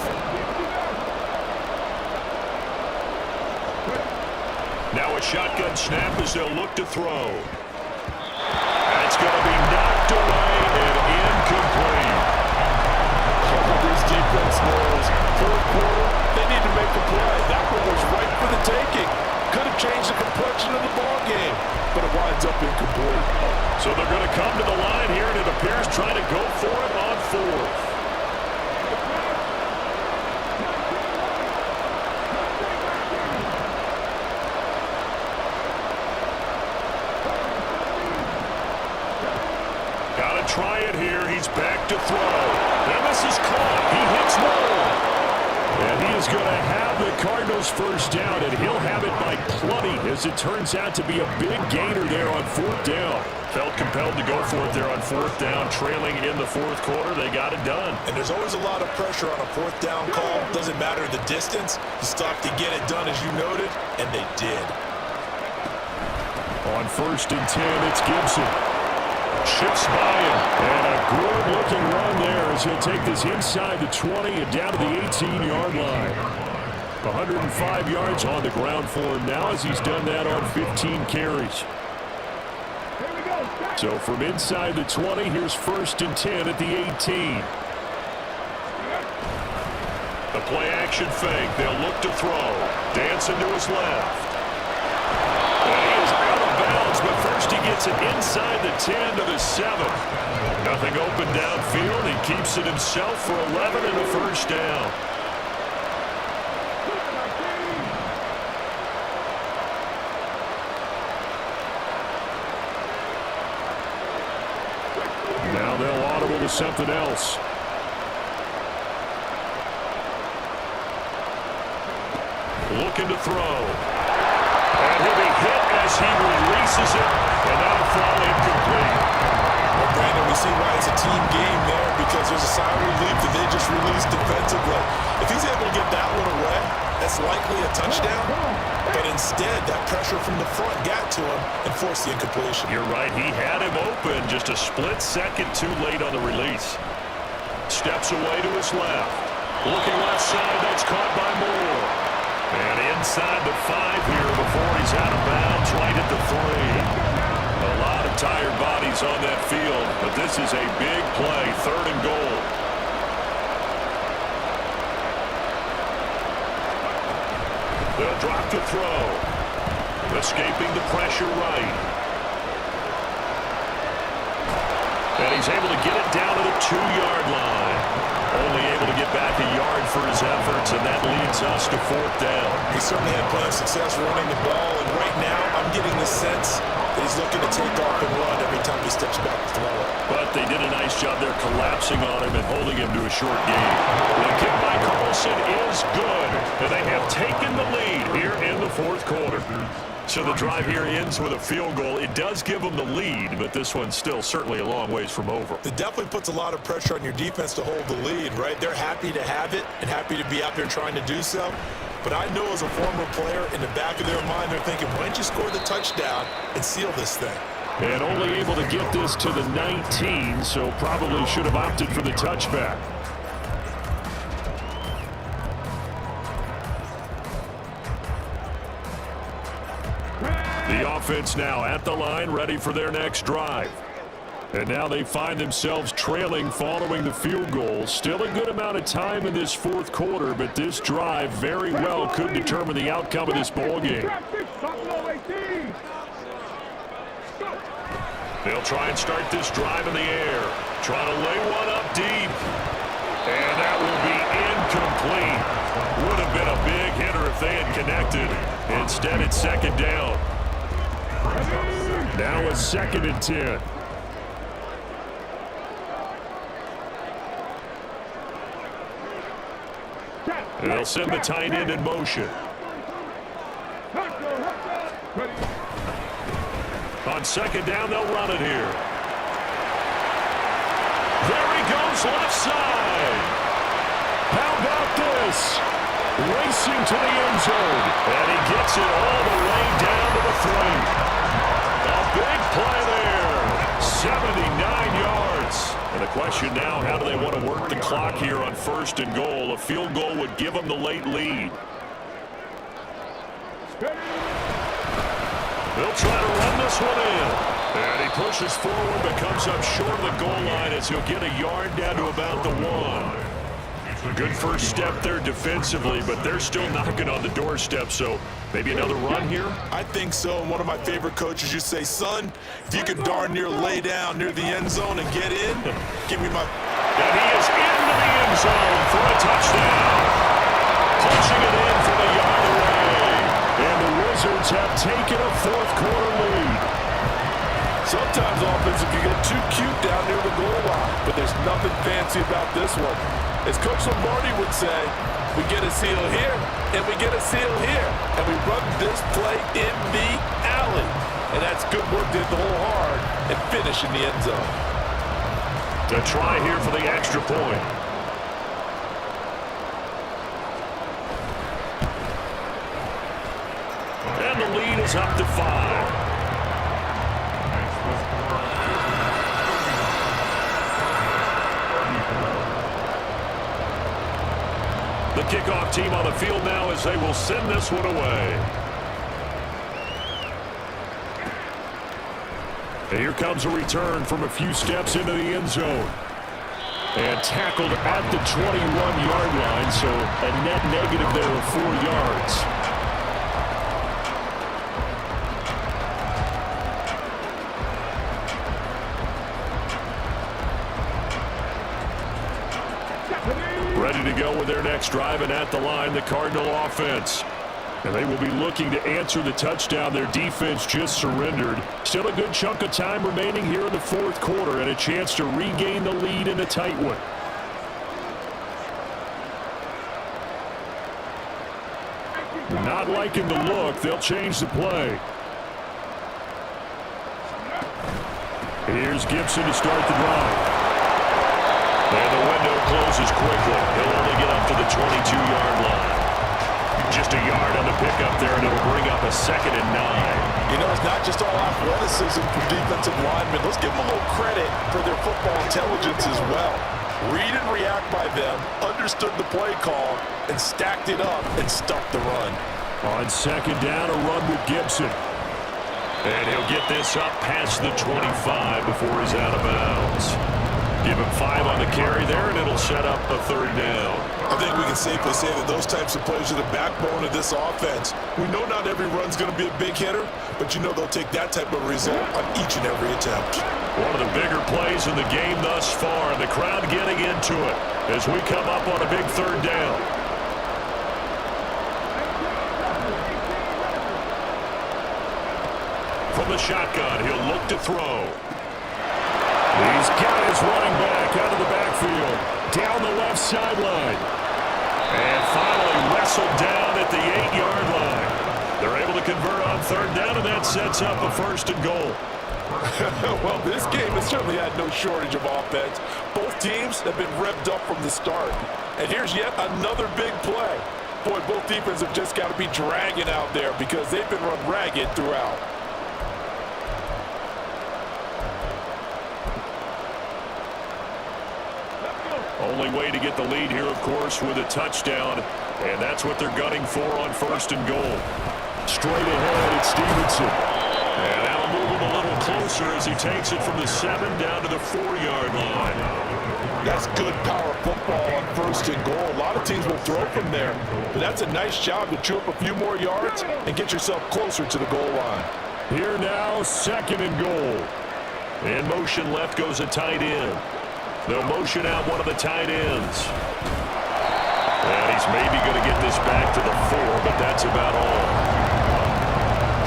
Now a shotgun snap as they'll look to throw. That's going to be knocked away and incomplete. This defense knows fourth quarter, they need to make a play. That one was right for the taking. Could have changed the complexion of the ball game, but it winds up incomplete. So they're going to come to the line here, and it appears trying to go for it on 4th. Got to try it here. He's back to throw. And this is caught. He hits more. And he is going to have the Cardinals first down, and he'll have it by plenty as it turns out to be a big gainer there on 4th down. Felt compelled to go for it there on 4th down, trailing in the 4th quarter. They got it done. And there's always a lot of pressure on a 4th down call. Doesn't matter the distance. You stop to get it done, as you noted, and they did. On 1st and 10, it's Gibson. Shifts by him, and a good-looking run there as he'll take this inside the 20 and down to the 18-yard line. 105 yards on the ground for him now as he's done that on 15 carries. So from inside the 20, here's 1st and 10 at the 18. The play-action fake. They'll look to throw. Dancing to his left. And he is out of bounds, but first he gets it inside the 10 to the 7. Nothing open downfield. He keeps it himself for 11 and a first down. Now they'll audible to something else. Looking to throw. And he'll be hit as he releases it, and that'll fall incomplete. Well, Brandon, we see why it's a team game there, because there's a sigh of relief that they just released defensively. If he's able to get that one away, that's likely a touchdown. But instead, that pressure from the front got to him and forced the incompletion. You're right. He had him open just a split second too late on the release. Steps away to his left. Looking left side, that's caught by Moore. And inside the 5 here before he's out of bounds, right at the 3. A lot of tired bodies on that field, but this is a big play, 3rd and goal. They'll drop to throw. Escaping the pressure right. And he's able to get it down to the 2-yard line. Only able to get back a yard for his efforts, and that leads us to 4th down. He certainly had plenty of success running the ball, and right now I'm getting the sense that he's looking to take off and run every time he steps back to throw it. But they did a nice job there collapsing on him and holding him to a short gain. The kick by Carlson is good, and they have taken the lead here in the 4th quarter. So the drive here ends with a field goal. It does give them the lead, but this one's still certainly a long ways from over. It definitely puts a lot of pressure on your defense to hold the lead, right? They're happy to have it and happy to be out there trying to do so. But I know as a former player, in the back of their mind, they're thinking, why don't you score the touchdown and seal this thing? And only able to get this to the 19, so probably should have opted for the touchback. The offense now at the line, ready for their next drive. And now they find themselves trailing following the field goal. Still a good amount of time in this 4th quarter, but this drive very well could determine the outcome of this ball game. They'll try and start this drive in the air. Trying to lay one up deep. And that will be incomplete. Would have been a big hitter if they had connected. Instead, it's 2nd down. Now a 2nd and 10. They'll send the tight end in motion. On 2nd down, they'll run it here. There he goes, left side. How about this? Racing to the end zone. And he gets it all the way down to the 3. A big play there. 79 yards. And the question now, how do they want to work the clock here on 1st and goal? A field goal would give them the late lead. They'll try to run this one in. And he pushes forward, but comes up short of the goal line as he'll get a yard down to about the 1. Good first step there defensively, but they're still knocking on the doorstep, so maybe another run here? I think so. And one of my favorite coaches, you say, son, if you could darn near lay down near the end zone and get in, give me my... And he is into the end zone for a touchdown. Punching it in from a yard away. And the Wizards have taken a 4th quarter lead. Sometimes offense can get too cute down near the goal line, but there's nothing fancy about this one. As Coach Lombardi would say, we get a seal here, and we get a seal here, and we run this play in the alley. And that's good work to hit the hole hard and finish in the end zone. To try here for the extra point. And the lead is up to 5. The kickoff team on the field now as they will send this one away. And here comes a return from a few steps into the end zone. And tackled at the 21-yard line, so a net negative there of 4 yards. Ready to go with their next drive, and at the line, the Cardinal offense. And they will be looking to answer the touchdown their defense just surrendered. Still a good chunk of time remaining here in the 4th quarter and a chance to regain the lead in a tight one. Not liking the look. They'll change the play. Here's Gibson to start the drive. And the window closes quickly. He'll only get up to the 22-yard line. Just a yard on the pickup there, and it'll bring up a 2nd and 9. You know, it's not just all athleticism from defensive linemen. Let's give them a little credit for their football intelligence as well. Read and react by them, understood the play call, and stacked it up and stuffed the run. On second down, a run with Gibson. And he'll get this up past the 25 before he's out of bounds. Give him 5 on the carry there, and it'll set up a third down. I think we can safely say that those types of plays are the backbone of this offense. We know not every run's going to be a big hitter, but you know they'll take that type of result on each and every attempt. One of the bigger plays in the game thus far, and the crowd getting into it as we come up on a big third down. From the shotgun, he'll look to throw. He's got his running back out of the backfield, down the left sideline. And finally wrestled down at the 8-yard line. They're able to convert on third down, and that sets up a first and goal. Well, this game has certainly had no shortage of offense. Both teams have been revved up from the start. And here's yet another big play. Boy, both defenses have just got to be dragging out there because they've been run ragged throughout. Only way to get the lead here, of course, with a touchdown. And that's what they're gunning for on first and goal. Straight ahead, it's Stevenson. And that'll move him a little closer as he takes it from the 7 down to the 4-yard line. That's good power football on first and goal. A lot of teams will throw from there. But that's a nice job to chew up a few more yards and get yourself closer to the goal line. Here now, second and goal. In motion left goes a tight end. They'll motion out one of the tight ends. And he's maybe going to get this back to the 4, but that's about all.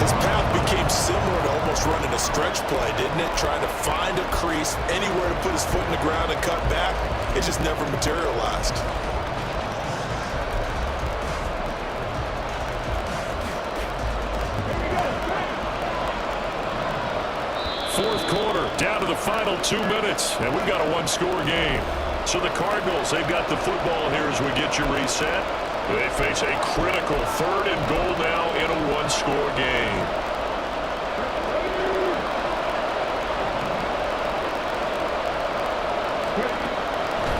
His path became similar to almost running a stretch play, didn't it? Trying to find a crease, anywhere to put his foot in the ground and cut back. It just never materialized. Fourth quarter, down to the final 2 minutes, and we've got a one-score game. So the Cardinals, they've got the football here as we get you reset. They face a critical third and goal now in a one-score game.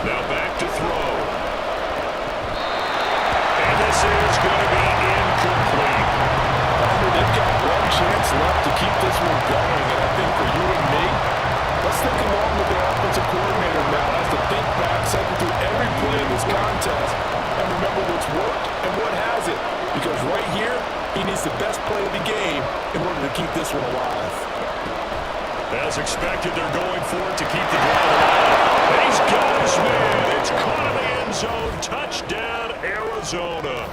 Now back to throw. And this is going to be incomplete. They've got one chance left to keep this one going, and I think for you and me, let's think along with the offensive coordinator now as to think back, cycle through every play in this contest, and remember what's worked and what hasn't. Because right here, he needs the best play of the game in order to keep this one alive. As expected, they're going for it to keep the drive alive. And he's got his man. It's caught in the end zone. Touchdown, Arizona.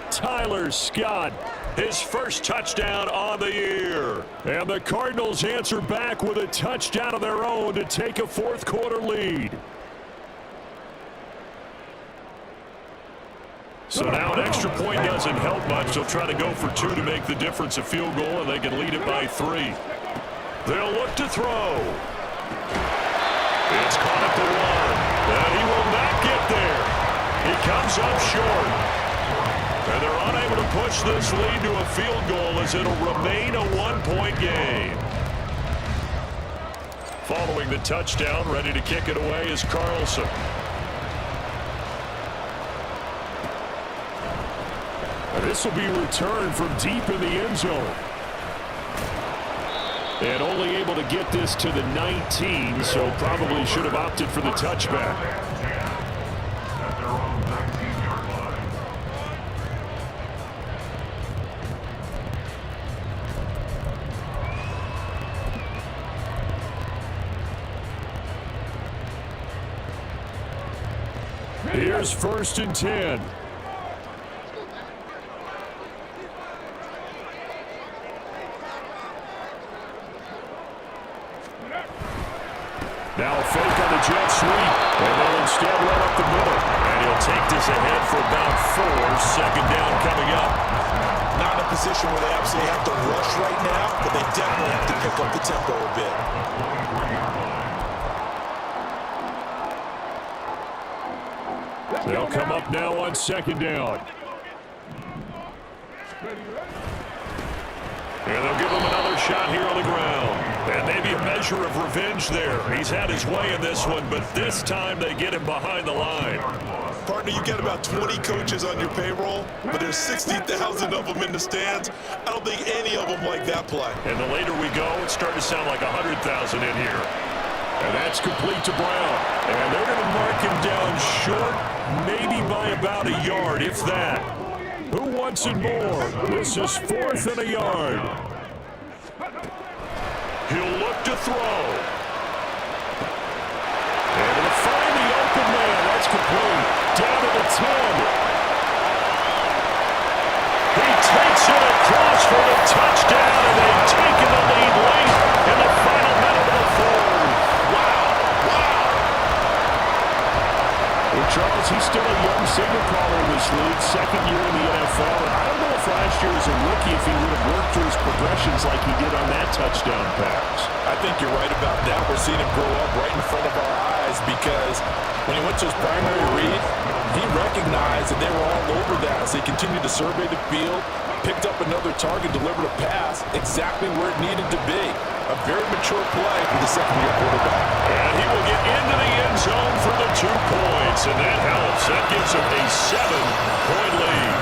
Tyler Scott, his first touchdown on the year. And the Cardinals answer back with a touchdown of their own to take a fourth quarter lead. So now an extra point doesn't help much. They'll try to go for 2 to make the difference a field goal, and they can lead it by 3. They'll look to throw. It's caught at the 1, and he will not get there. He comes up short. And they're unable to push this lead to a field goal as it'll remain a 1-point game. Following the touchdown, ready to kick it away is Carlson. This will be returned from deep in the end zone. And only able to get this to the 19, so probably should have opted for the touchback. At their own 19-yard line. Here's first and 10. Now a fake on the jet sweep, and they'll instead run up the middle. And he'll take this ahead for about 4. Second down coming up. Not in a position where they absolutely have to rush right now, but they definitely have to pick up the tempo a bit. They'll come up now on second down. And they'll give him another shot here on the ground. And maybe a measure of revenge there. He's had his way in this one, but this time they get him behind the line. Partner, you get about 20 coaches on your payroll, but there's 60,000 of them in the stands. I don't think any of them like that play. And the later we go, it's starting to sound like 100,000 in here. And that's complete to Brown. And they're going to mark him down short, maybe by about a yard, if that. Who wants it more? This is 4th and a yard. He'll look to throw. And he'll find the open man. That's complete. Down to the 10. He takes it across for the touchdown, and they've taken the lead late in the final minute of the fourth. Well, Charles, he's still a young signal caller in this league, second year in the NFL. And I don't know if last year as a rookie if he would have worked through his progressions like he did on that touchdown pass. I think you're right about that. We're seeing him grow up right in front of our eyes because when he went to his primary read, he recognized that they were all over that as they continued to survey the field, picked up another target, delivered a pass exactly where it needed to be. A very mature play for the second-year quarterback. And he will get into the end zone for the 2 points, and that helps. That gives him a 7-point lead.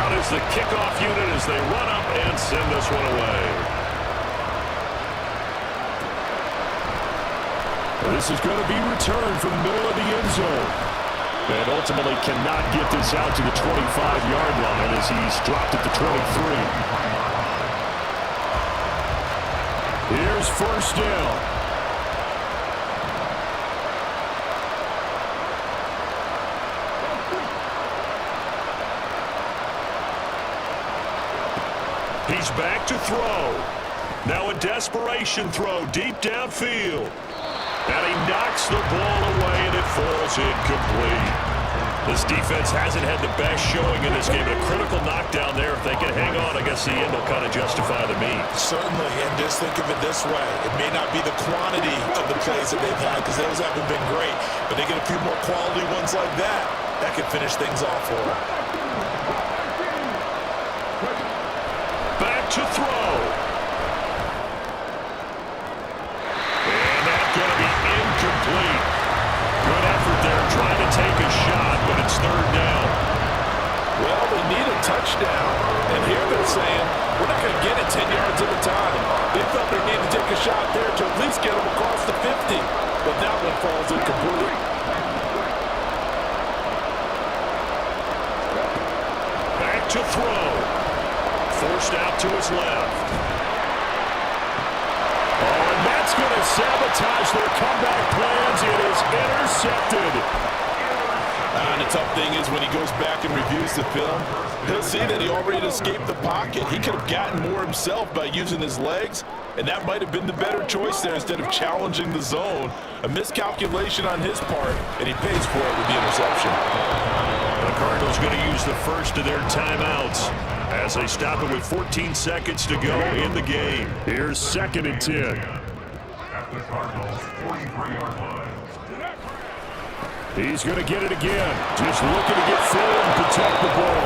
Out is the kickoff unit as they run up and send this one away. This is going to be returned from the middle of the end zone. And ultimately cannot get this out to the 25-yard line as he's dropped at the 23. Here's first down. He's back to throw. Now a desperation throw deep downfield. And he knocks the ball away, and it falls incomplete. This defense hasn't had the best showing in this game. A critical knockdown there. If they can hang on, I guess the end will kind of justify the means. Certainly, and just think of it this way. It may not be the quantity of the plays that they've had because those haven't been great, but they get a few more quality ones like that. That could finish things off for them. Back to throw. Incomplete. Good effort there trying to take a shot, but it's third down. Well, they need a touchdown. And here they're saying, we're not going to get it 10 yards at a time. They felt they needed to take a shot there to at least get them across the 50. But that one falls incomplete. Back to throw. Forced out to his left. That's going to sabotage their comeback plans. It is intercepted. And the tough thing is when he goes back and reviews the film, he'll see that he already escaped the pocket. He could have gotten more himself by using his legs, and that might have been the better choice there instead of challenging the zone. A miscalculation on his part, and he pays for it with the interception. The Cardinals going to use the first of their timeouts as they stop it with 14 seconds to go in the game. Here's 2nd and 10. At the Cardinals' 43-yard line. He's going to get it again. Just looking to get forward and protect the ball.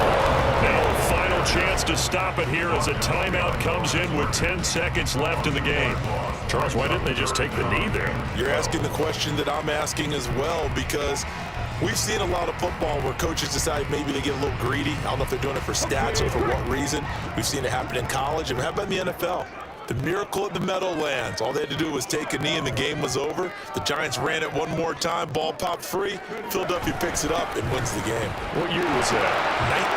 Now a final chance to stop it here as a timeout comes in with 10 seconds left in the game. Charles, why didn't they just take the knee there? You're asking the question that I'm asking as well because we've seen a lot of football where coaches decide maybe they get a little greedy. I don't know if they're doing it for stats or for what reason. We've seen it happen in college. And how about in the NFL? The miracle of the Meadowlands. All they had to do was take a knee and the game was over. The Giants ran it one more time. Ball popped free. Philadelphia picks it up and wins the game. What year was that?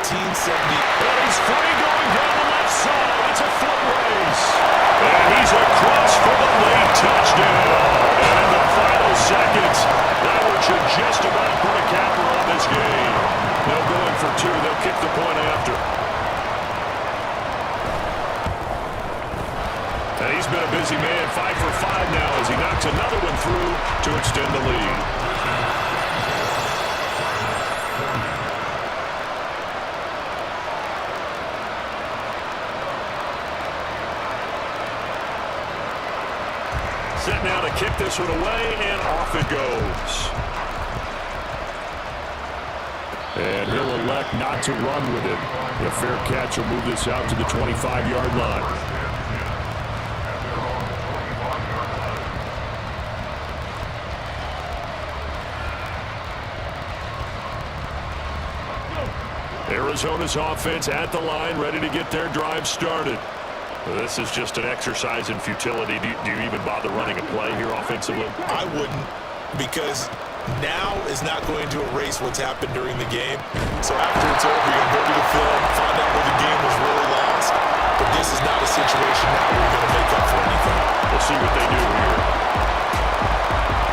1970. And he's free going down the left side. It's a foot race. And he's across for the late touchdown. And in the final seconds, that one should just about put a capper on this game. They'll go in for 2. They'll kick the point after. And he's been a busy man, 5 for 5 now as he knocks another one through to extend the lead. Set now to kick this one away, and off it goes. And he'll elect not to run with it. A fair catch will move this out to the 25-yard line. Arizona's offense at the line, ready to get their drive started. This is just an exercise in futility. Do you even bother running a play here offensively? I wouldn't, because now is not going to erase what's happened during the game. So after it's over, you're going to go to the film, find out where the game was really lost. But this is not a situation now where you're going to make up for anything. We'll see what they do here.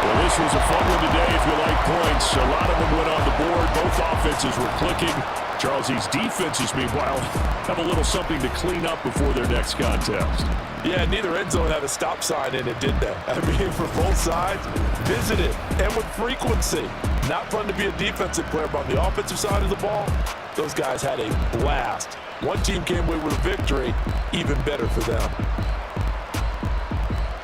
Well, this was a fun one today if you like points. A lot of them went on the board. Both offenses were clicking. Charles, these defenses, meanwhile, have a little something to clean up before their next contest. Yeah, neither end zone had a stop sign in it, did they? I mean, for both sides, visited and with frequency. Not fun to be a defensive player, but on the offensive side of the ball, those guys had a blast. One team came away with a victory, even better for them.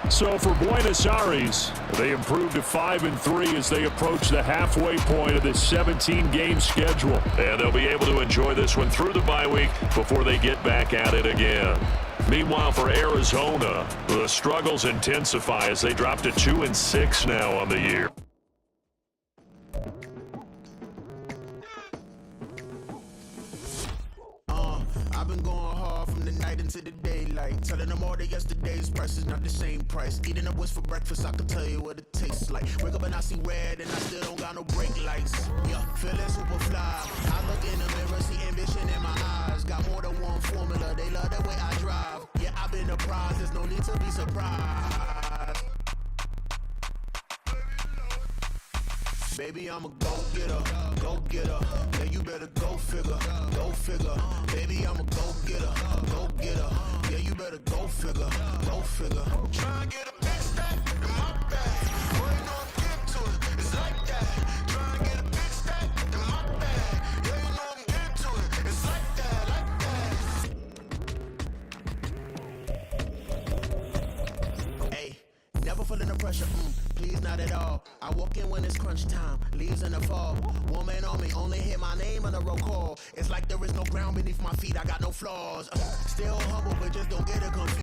So for Buenos Aires, they improved to 5-3 as they approach the halfway point of this 17-game schedule. And they'll be able to enjoy this one through the bye week before they get back at it again. Meanwhile, for Arizona, the struggles intensify as they drop to 2-6 now on the year. I've been going hard from the night into the daylight, telling them all that yesterday's price is not the same price. Eating up what's for breakfast, I can tell you what it tastes like. Wake up and I see red and I still don't got no brake lights. Yeah, feeling super fly. I look in the mirror, see ambition in my eyes. Got more than one formula, they love the way I drive. Yeah, I've been a prize, there's no need to be surprised. Baby, I'm a go-getter, go-getter. Yeah, you better go figure, go figure. Baby, I'm a go-getter, go-getter. Yeah, you better go figure, go figure. Try and get a big stack in my bag. Boy, you know I'm getting to it, it's like that. Try and get a big stack in my bag. Yeah, you know I'm getting to it, it's like that, like that. Hey, never feeling the pressure, please not at all. I walk in when it's crunch time, leaves in the fall. Woman on me, only hit my name on the roll call. It's like there is no ground beneath my feet, I got no flaws. Still humble, but just don't get it confused.